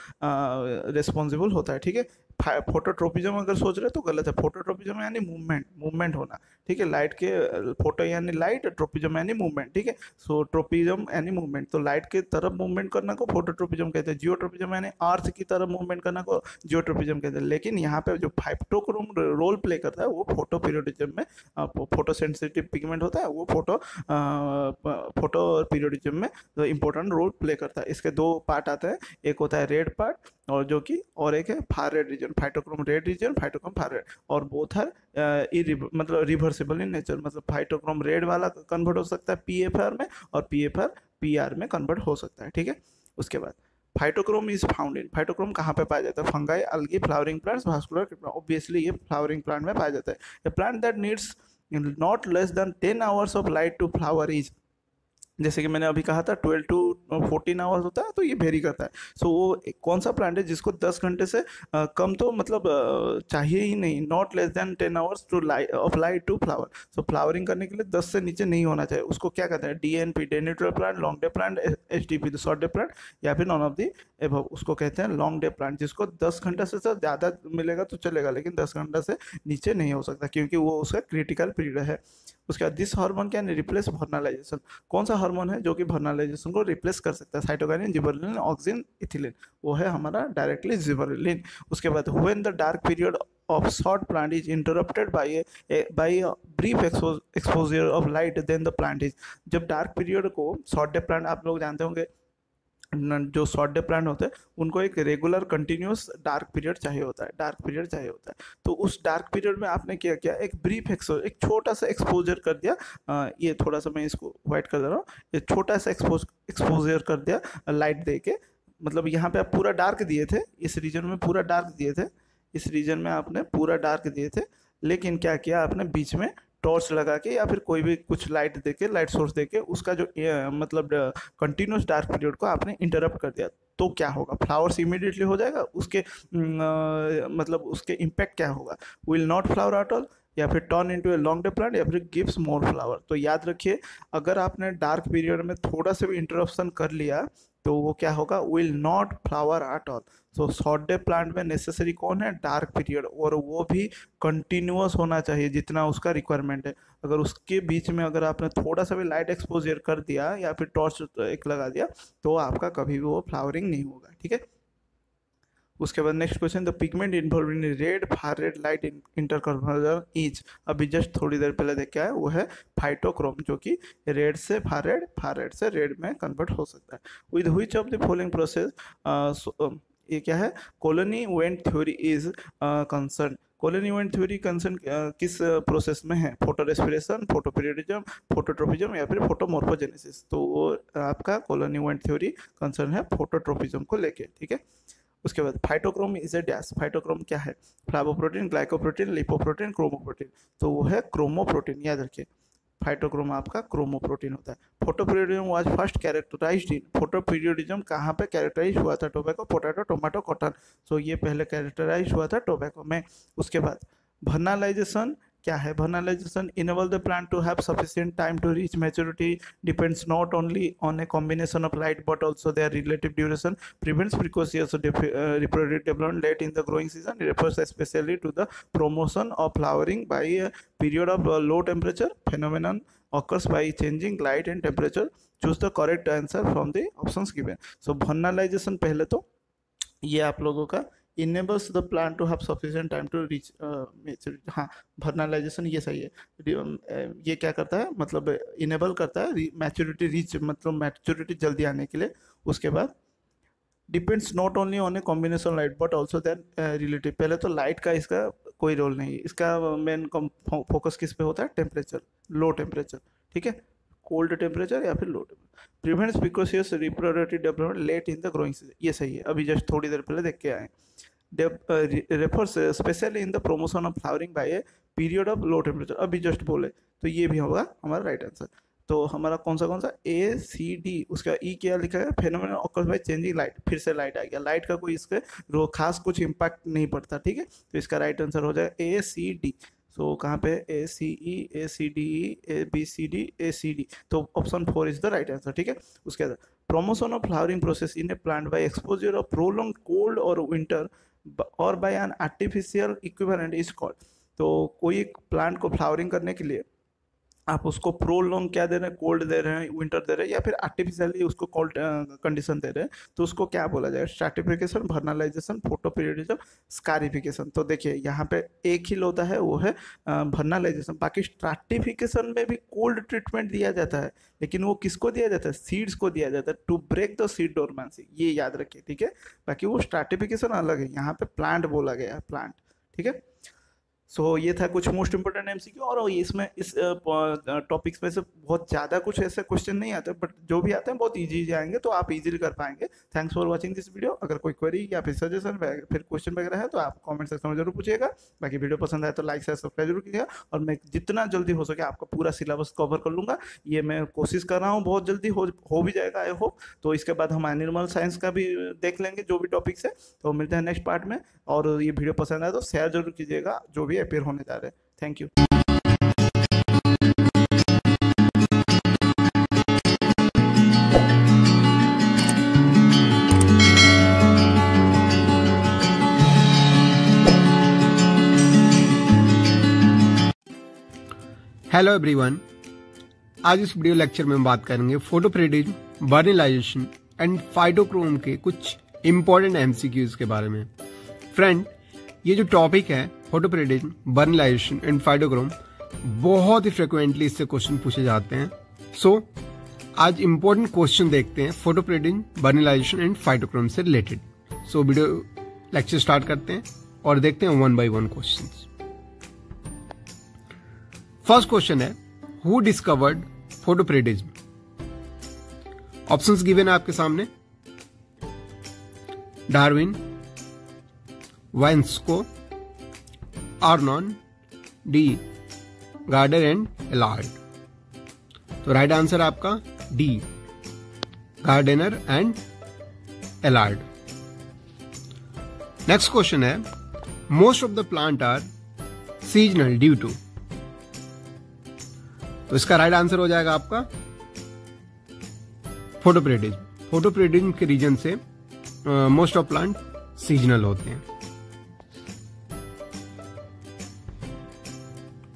रिस्पॉन्सिबल होता है, ठीक है। फोटोट्रोपिज्म अगर सोच रहे तो गलत है। फोटोट्रोपिज्म यानी मूवमेंट होना, ठीक है। लाइट के फोटो यानी लाइट, ट्रोपिज्म यानी मूवमेंट, ठीक है। सो ट्रोपिज्म यानी मूवमेंट, तो लाइट की तरफ मूवमेंट करना को फोटोट्रोपिज्म कहते हैं। जियोट्रोपिज्म यानी अर्थ की तरफ मूवमेंट करना को जियोट्रोपिज्म कहते हैं। लेकिन यहाँ पे जो फाइटोक्रोम रोल प्ले करता है वो फोटो पीरियोडिज्म में, फोटो सेंसिटिव पिगमेंट होता है, वो फोटो पीरियोडिज्म में इंपॉर्टेंट रोल प्ले करता है। इसके दो पार्ट आते हैं, एक होता है रेड पार्ट और एक है far red region, phytochrome red region, phytochrome far red, और बोथ आर मतलब रिवर्सिबल इन नेचर। मतलब फाइटोक्रोम रेड वाला कन्वर्ट हो सकता है पीएफआर में, और पीएफआर पीआर में कन्वर्ट हो सकता है, ठीक है। उसके बाद phytochrome is found in, phytochrome कहाँ पे पाया जाता है, fungi, algae, flowering plants, vascular. Obviously ये फ्लावरिंग प्लांट में पाया जाता है। A plant that needs not less than 10 hours of light to flower is, जैसे कि मैंने अभी कहा था 12 टू 14 आवर्स होता है, तो ये वेरी करता है। सो वो कौन सा प्लांट है जिसको 10 घंटे से कम तो मतलब चाहिए ही नहीं, not less than 10 hours to of light to flower. So flowering करने के लिए 10 से नीचे नहीं होना चाहिए। उसको क्या कहते हैं, DNP day neutral plant, long day plant, SDP short day plant, या फिर नॉन ऑफ दी एबव। उसको कहते हैं लॉन्ग डे प्लांट, जिसको 10 घंटा से ज़्यादा मिलेगा तो चलेगा, लेकिन 10 घंटा से नीचे नहीं हो सकता, क्योंकि वो उसका क्रिटिकल पीरियड है। उसके बाद this hormone can replace vernalisation. कौन सा हार्मोन है जो कि वर्नालाइजेशन को रिप्लेस कर सकता है? Cytokinin, gibberellin, auxin, ethylene. वो है हमारा डायरेक्टली जिबरेलिन। उसके बाद when the dark period of short plant is interrupted by a brief exposure of light, then the plant is। जब डार्क पीरियड को, शॉर्ट डे प्लांट आप लोग जानते होंगे, जो शॉर्ट डे प्लांट होते हैं उनको एक रेगुलर कंटिन्यूस डार्क पीरियड चाहिए होता है, डार्क पीरियड चाहिए होता है। तो उस डार्क पीरियड में आपने क्या किया, एक ब्रीफ एक छोटा सा एक्सपोजर कर दिया। ये थोड़ा सा मैं इसको वाइट कर दे रहा हूँ, ये छोटा सा एक्सपोजर कर दिया लाइट दे के। मतलब यहाँ पे आप पूरा डार्क दिए थे, इस रीजन में पूरा डार्क दिए थे, इस रीजन में आपने पूरा डार्क दिए थे, लेकिन क्या किया आपने, बीच में टॉर्च लगा के या फिर कोई भी कुछ लाइट देके, लाइट सोर्स देके उसका जो मतलब कंटिन्यूस डार्क पीरियड को आपने इंटरप्ट कर दिया। तो क्या होगा, फ्लावर्स इमीडिएटली हो जाएगा, उसके मतलब उसके इम्पैक्ट क्या होगा, will not flower at all, या फिर turn into a long day plant, या फिर गिव्स मोर फ्लावर। तो याद रखिए, अगर आपने डार्क पीरियड में थोड़ा सा भी इंटरप्शन कर लिया तो वो क्या होगा, will not flower at all. So short day plant में नेसेसरी कौन है, डार्क पीरियड, और वो भी कंटिन्यूअस होना चाहिए जितना उसका रिक्वायरमेंट है। अगर उसके बीच में अगर आपने थोड़ा सा भी लाइट एक्सपोजर कर दिया या फिर टॉर्च एक लगा दिया तो आपका कभी भी वो फ्लावरिंग नहीं होगा, ठीक है। उसके बाद next question, the pigment involve in red far red light interconversion is. अभी जस्ट थोड़ी देर पहले देखा है, वो है फाइटोक्रोम, जो कि रेड से फार रेड से रेड में कन्वर्ट हो सकता है। With which of the following process, ये क्या है, colony event theory is concern. Colony event theory concern किस प्रोसेस में है, photo respiration, photo periodism, phototropism, या फिर फोटोमॉर्फोजेनेसिस। तो वो आपका कॉलोनी इवेंट थ्योरी कंसर्न है फोटोट्रोपिज्म को लेके, ठीक है। उसके बाद phytochrome is a dash. Phytochrome क्या है, फ्लावोप्रोटीन, ग्लाइकोप्रोटीन, लिपोप्रोटीन, क्रोमोप्रोटीन। तो वो है क्रोमोप्रोटीन, याद रखिए, फाइटोक्रोम आपका क्रोमोप्रोटीन होता है। Photoperiodism was first characterized in, photoperiodism कहाँ पे कैरेक्टराइज हुआ था, tobacco, potato, tomato, cotton. So ये पहले कैरेक्टराइज हुआ था टोबैको में। उसके बाद वर्नालाइजेशन क्या है, vernalization enable the plant to have sufficient time to reach maturity, depends not only on a combination of light but also their relative duration, prevents precocious reproductive development late in the growing season, refers especially to the promotion of flowering by a period of low temperature, phenomenon occurs by changing light and temperature। choose the correct answer from the options given। so vernalization पहले तो ये आप लोगों का enables the plant to have sufficient time to reach maturity. हाँ, vernalization ये सही है। ये क्या करता है, मतलब इनेबल करता है मैच्योरिटी रीच, मतलब मैच्योरिटी जल्दी आने के लिए। उसके बाद depends not only on a combination light but also than relative. पहले तो लाइट का इसका कोई रोल नहीं है, इसका मेन फोकस किस पे होता है, टेम्परेचर, लो टेम्परेचर, ठीक है, कोल्ड टेम्परेचर या फिर low temperature. Prevents precocious reproductive development late in the growing season, ये सही है, अभी जस्ट थोड़ी देर पहले देख के आए। Refers specially in the promotion of flowering by a period of low temperature, अभी जस्ट बोले, तो ये भी होगा हमारा राइट आंसर। तो हमारा कौन सा ACD, उसका ई क्या लिखा है, phenomenon occurs by changing light, फिर से लाइट आ गया, लाइट का कोई इसके खास कुछ इम्पैक्ट नहीं पड़ता, ठीक है। तो इसका राइट आंसर हो जाएगा ACD। सो कहाँ पे ACE, ACDE, ABCD, ACD, तो option 4 is the right answer, ठीक है। उसके बाद promotion of flowering process in a plant by exposure of prolong cold और विंटर और by an artificial equivalent is called. तो कोई प्लांट को फ्लावरिंग करने के लिए आप उसको प्रोलॉन्ग क्या दे रहे हैं, कोल्ड दे रहे हैं, विंटर दे रहे हैं, या फिर आर्टिफिशियली उसको कोल्ड कंडीशन दे रहे हैं, तो उसको क्या बोला जाएगा, स्ट्रैटिफिकेशन, वर्नालाइजेशन, फोटोपीरियडिज्म, स्कारिफिकेशन। तो देखिए यहाँ पे एक ही होता है, वो है वर्नालाइजेशन। बाकी स्ट्रैटिफिकेशन में भी कोल्ड ट्रीटमेंट दिया जाता है, लेकिन वो किसको दिया जाता है, सीड्स को दिया जाता है, to break the seed dormancy, ये याद रखिए, ठीक है। बाकी वो स्ट्रैटिफिकेशन अलग है, यहाँ पे प्लांट बोला गया है, प्लांट, ठीक है। सो ये था कुछ मोस्ट इंपोर्टेंट एमसीक्यू, और इसमें इस टॉपिक्स में से बहुत ज़्यादा कुछ ऐसे क्वेश्चन नहीं आते, बट जो भी आते हैं बहुत इजी आएंगे, तो आप इजीली कर पाएंगे। Thanks for watching this video. अगर कोई क्वेरी या फिर सजेशन फिर क्वेश्चन वगैरह है तो आप कमेंट सेक्शन में जरूर पूछिएगा। बाकी वीडियो पसंद आए तो लाइक शेयर सब्सक्राइब जरूर कीजिएगा, और मैं जितना जल्दी हो सके आपका पूरा सिलेबस कवर कर लूँगा। ये मैं कोशिश कर रहा हूँ, बहुत जल्दी हो भी जाएगा आई होप। तो इसके बाद हम एनिमल साइंस का भी देख लेंगे जो भी टॉपिक्स है। तो मिलते हैं नेक्स्ट पार्ट में, और ये वीडियो पसंद आए तो शेयर जरूर कीजिएगा जो भी अपेयर होने जा रहे हैं। Thank you. हेलो एवरीवन, आज इस वीडियो लेक्चर में हम बात करेंगे फोटोप्रिज्म, बर्निलाइजेशन एंड फाइटोक्रोम के कुछ इंपॉर्टेंट एमसीक्यूज के बारे में। फ्रेंड, ये जो टॉपिक है फोटोप्रिज्म, बर्निलाइजेशन एंड फाइटोक्रोम, बहुत ही फ्रिक्वेंटली इससे क्वेश्चन पूछे जाते हैं। सो आज इंपॉर्टेंट क्वेश्चन देखते हैं फोटोप्रिज्म, बर्निलाइजेशन एंड फाइटोक्रोम से related. So video lecture start करते हैं और देखते हैं 1 by 1 क्वेश्चंस। फर्स्ट क्वेश्चन है, who discovered photoperiodism? Options given है आपके सामने। डार्विन, वाइन्स्को, Arnon, D Gardner and Allard. तो राइट आंसर आपका D, Gardner and Allard. Next question है, most of the plant are seasonal due to. तो इसका राइट आंसर हो जाएगा आपका फोटोप्रिज्म। फोटोप्रिज्म के रीजन से मोस्ट ऑफ प्लांट सीजनल होते हैं।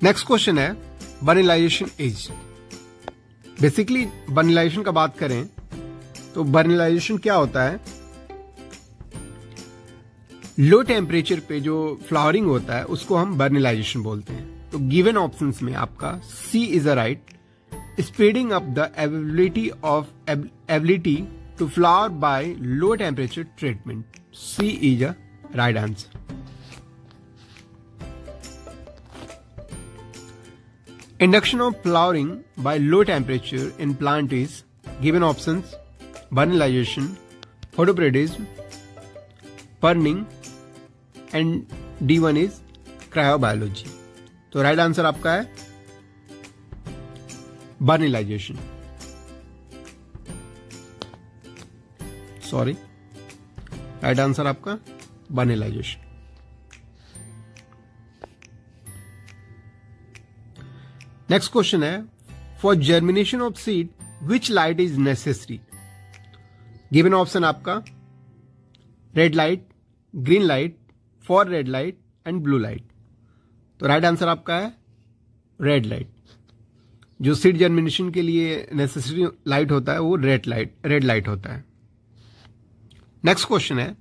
नेक्स्ट क्वेश्चन है, बर्निलाइजेशन इज। बेसिकली बर्निलाइजेशन का बात करें तो बर्निलाइजेशन क्या होता है? लो टेम्परेचर पे जो फ्लावरिंग होता है उसको हम बर्निलाइजेशन बोलते हैं। तो गिवन ऑप्शंस में आपका C is a right, speeding up the ability to flower by low temperature treatment. C is a right answer. Induction of flowering by low temperature in plant is given options: burnilization, photoprism, burning, and D1 is cryobiology. तो right answer आपका है vernalization. Sorry, right answer आपका vernalization. Next question है, for germination of seed which light is necessary? Given option आपका red light, green light, far red light and blue light. तो right answer आपका है red light. जो seed germination के लिए necessary light होता है वो रेड लाइट होता है। नेक्स्ट क्वेश्चन है,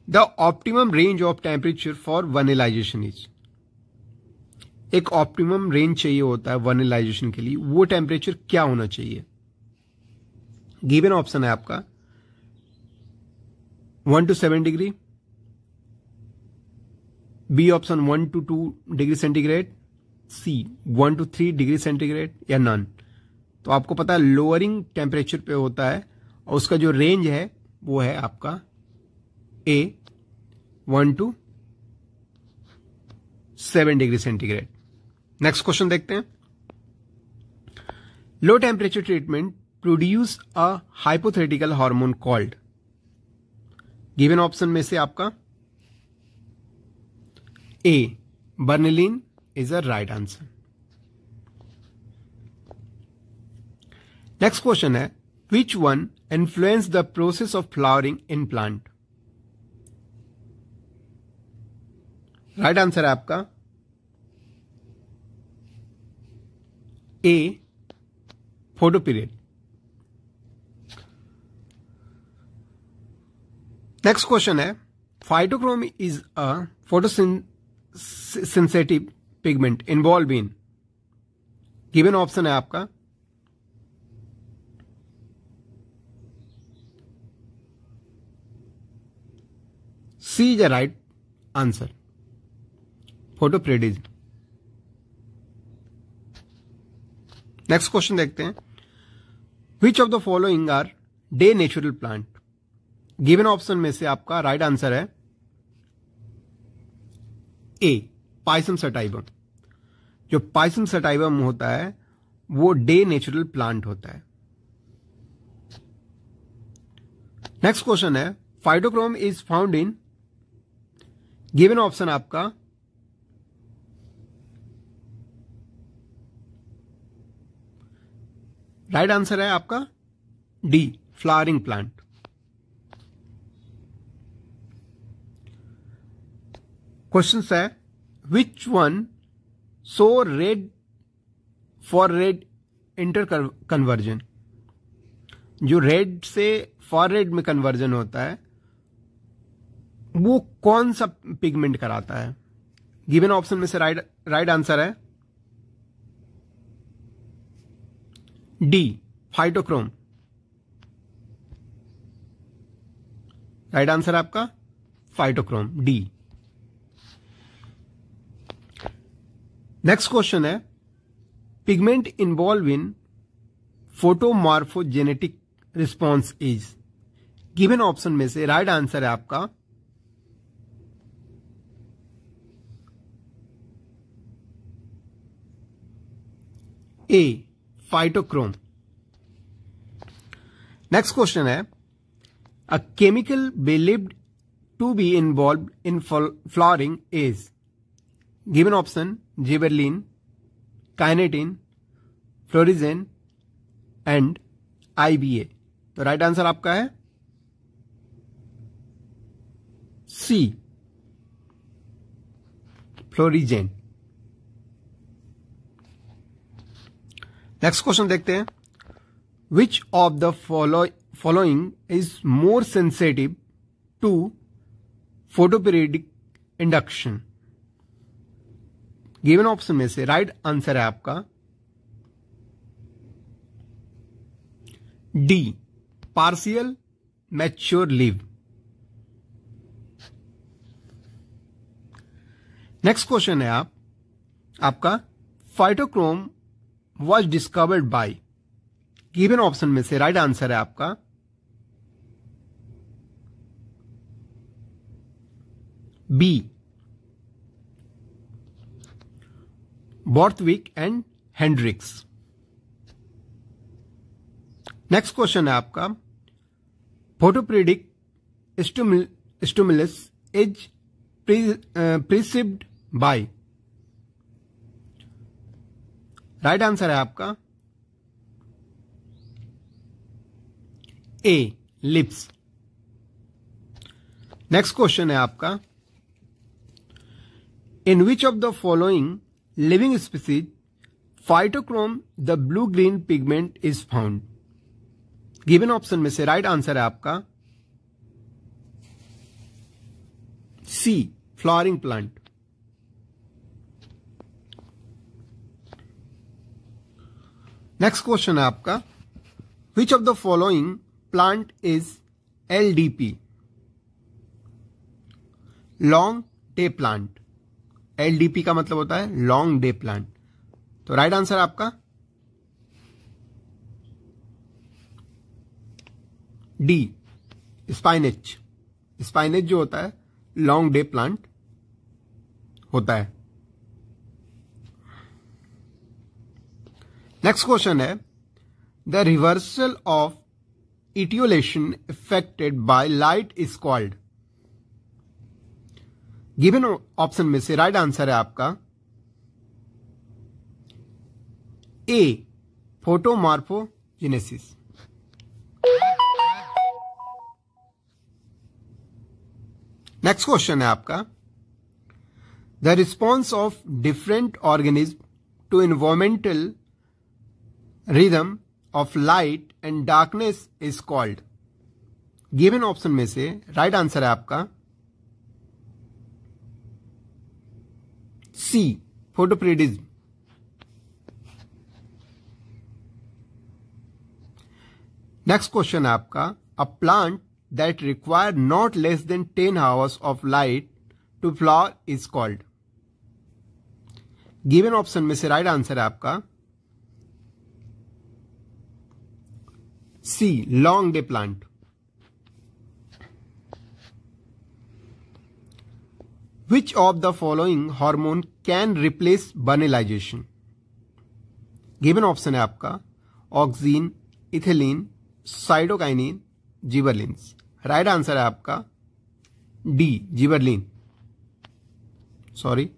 the optimum range of temperature for vernalization is. एक ऑप्टिमम रेंज चाहिए होता है वर्निलाइजेशन के लिए, वो टेम्परेचर क्या होना चाहिए? गिवन ऑप्शन है आपका 1 to 7 degree, B option 1 to 2 degree centigrade, C 1 to 3 degree centigrade या नन। तो आपको पता है लोअरिंग टेम्परेचर पे होता है और उसका जो रेंज है वो है आपका A 1 to 7 degree centigrade. Next question देखते हैं, low temperature treatment produce a hypothetical hormone called. Given option में से आपका A vernalin is a right answer. Next question है, which one influence the process of flowering in plant? Right answer है आपका A photoperiod. Next question है, phytochrome is a photosynthetic pigment involve in. Given option है आपका C is a right answer. Photoperiodism. Next question देखते हैं, which of the following are day neutral plant. Given option में से आपका right answer है A, Pisum sativum. जो Pisum sativum होता है वो डे नेचुरल प्लांट होता है। नेक्स्ट क्वेश्चन है, phytochrome is found in. Given option आपका राइट आंसर है आपका डी, फ्लावरिंग प्लांट। क्वेश्चन है, which one shows red far red interconversion. जो रेड से फॉर रेड में कन्वर्जन होता है वो कौन सा पिगमेंट कराता है। गिवन ऑप्शन में से राइट आंसर है डी, फाइटोक्रोम। राइट आंसर आपका फाइटोक्रोम, डी। नेक्स्ट क्वेश्चन है, pigment involve in photomorphogenetic response is. Given option में से राइट आंसर है आपका ए, फाइटोक्रोम। नेक्स्ट क्वेश्चन है, a chemical believed to be involve in flowering is. Given option gibberellin, kinetin, florigen and IBA। तो right answer आपका है C, florigen. Next question देखते हैं, which of the following is more sensitive to photoperiodic induction. Given option में से right answer है आपका D, partial mature leave. Next question है आपका phytochrome was discovered by. Given option में से राइट आंसर है आपका B, बॉर्थविक and Hendricks. Next question है आपका, photoperiodic stimulus is perceived by. Right answer है आपका ए, लिप्स। नेक्स्ट क्वेश्चन है आपका, in which of the following living species phytochrome the blue green pigment is found. Given option में से right answer है आपका C, flowering plant. Next question है आपका, which of the following plant is LDP, long day plant. LDP का मतलब होता है लॉन्ग डे प्लांट। तो राइट आंसर आपका डी, स्पाइनेच। स्पाइनेच जो होता है लॉन्ग डे प्लांट होता है। नेक्स्ट क्वेश्चन है, the reversal of etiolation effected by light is called. Given option में से राइट आंसर है आपका ए, फोटोमॉर्फोजेनेसिस। नेक्स्ट क्वेश्चन है आपका, the response of different organism to environmental rhythm of light and darkness is called. Given option में से right answer है आपका सी, फोटोपीरियडिज्म। नेक्स्ट क्वेश्चन है आपका, a plant that require not less than 10 hours of light to flower is called. Given option में से right answer है आपका C, long day plant. Which of the following hormone can replace vernalization? Given option है आपका auxin, ethylene, cytokinin, gibberellins. Right answer है आपका D, gibberellin. Sorry,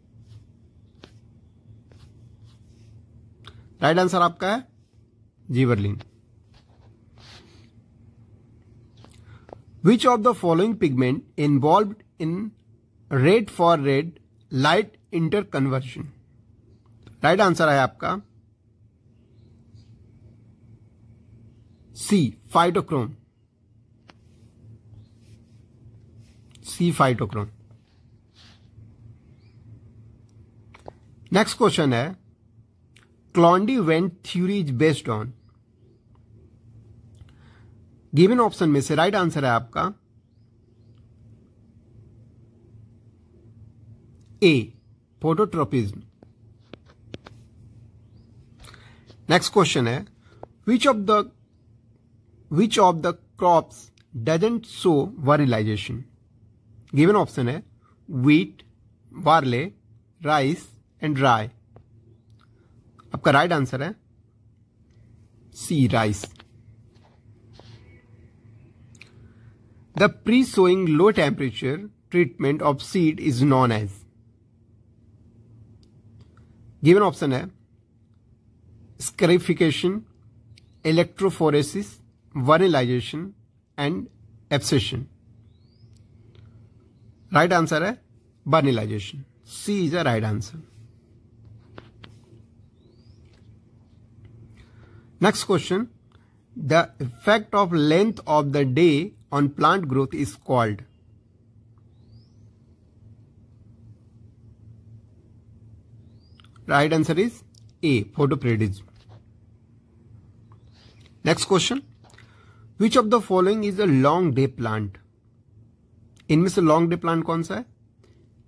right answer आपका है gibberellin. Which of the following pigment involved in red far red light inter conversion? Right answer है आपका C, phytochrome. C, phytochrome. Next question है क्लॉन्डी Went theory is based on? Given option में से right answer है आपका ए, phototropism. Next question है which of the crops doesn't show vernalization? Given option है wheat, barley, rice and rye. आपका right answer है C, rice. The pre sowing low temperature treatment of seed is known as? Given option है scarification, electrophoresis, vernalization and abscission. Right answer है vernalization. C is a right answer. Next question, the effect of length of the day on plant growth is called? Right answer is a, photoperiodism. Next question, which of the following is a long day plant? इनमें से long day plant कौन सा है?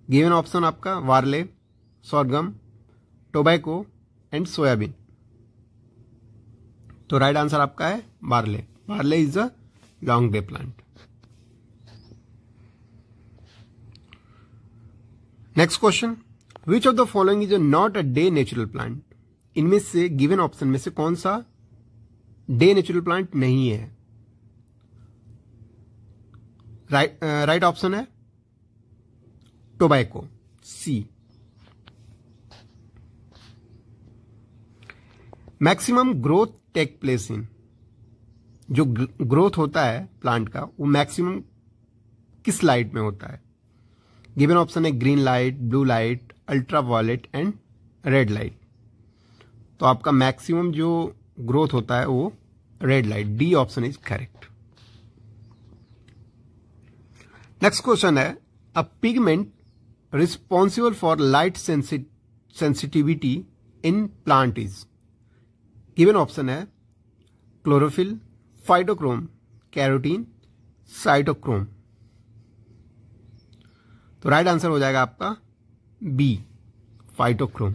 Given option आपका वार्ले, sorghum, tobacco and soybean. तो right answer आपका है barley. Barley is a long day plant. Next question, which of the following is not a day neutral plant? इनमें से गिवन ऑप्शन में से कौन सा डे नेचुरल प्लांट नहीं है? राइट ऑप्शन है tobacco, C. Maximum growth take place in? जो ग्रोथ होता है प्लांट का वो मैक्सिमम किस लाइट में होता है? गिवन ऑप्शन है green light, blue light, ultraviolet and red light. तो आपका मैक्सिमम जो ग्रोथ होता है वो red light, D option is correct. Next question है a pigment responsible for light sensitivity in plant is? Given option है chlorophyll, phytochrome, carotene, cytochrome. तो right answer हो जाएगा आपका बी, फाइटोक्रोम।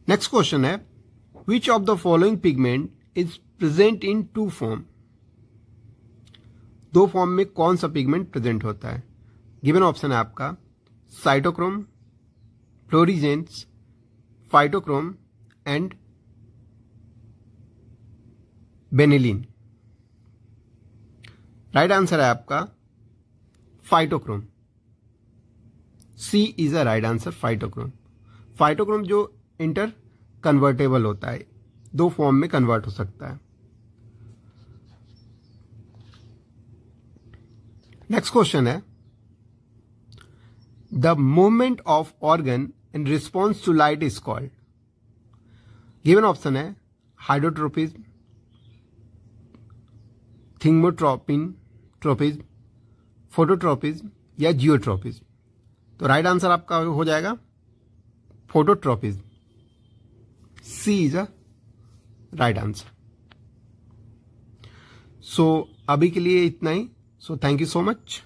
नेक्स्ट क्वेश्चन है which of the following pigment is present in two form? दो form में कौन सा पिगमेंट प्रेजेंट होता है? गिवन ऑप्शन है आपका cytochrome, florigens, phytochrome and vernalin. Right answer है आपका phytochrome, C is a right answer, phytochrome. Phytochrome जो इंटर कन्वर्टेबल होता है, दो फॉर्म में कन्वर्ट हो सकता है। नेक्स्ट क्वेश्चन है the movement of organ in response to light is called? Given option है हाइड्रोट्रोपिज्म, थिग्मोट्रोपिज्म, फोटोट्रोपिज्म या जियोट्रोपिज्म। तो राइट आंसर आपका हो जाएगा phototropism, C is a right answer. So अभी के लिए इतना ही। So thank you so much.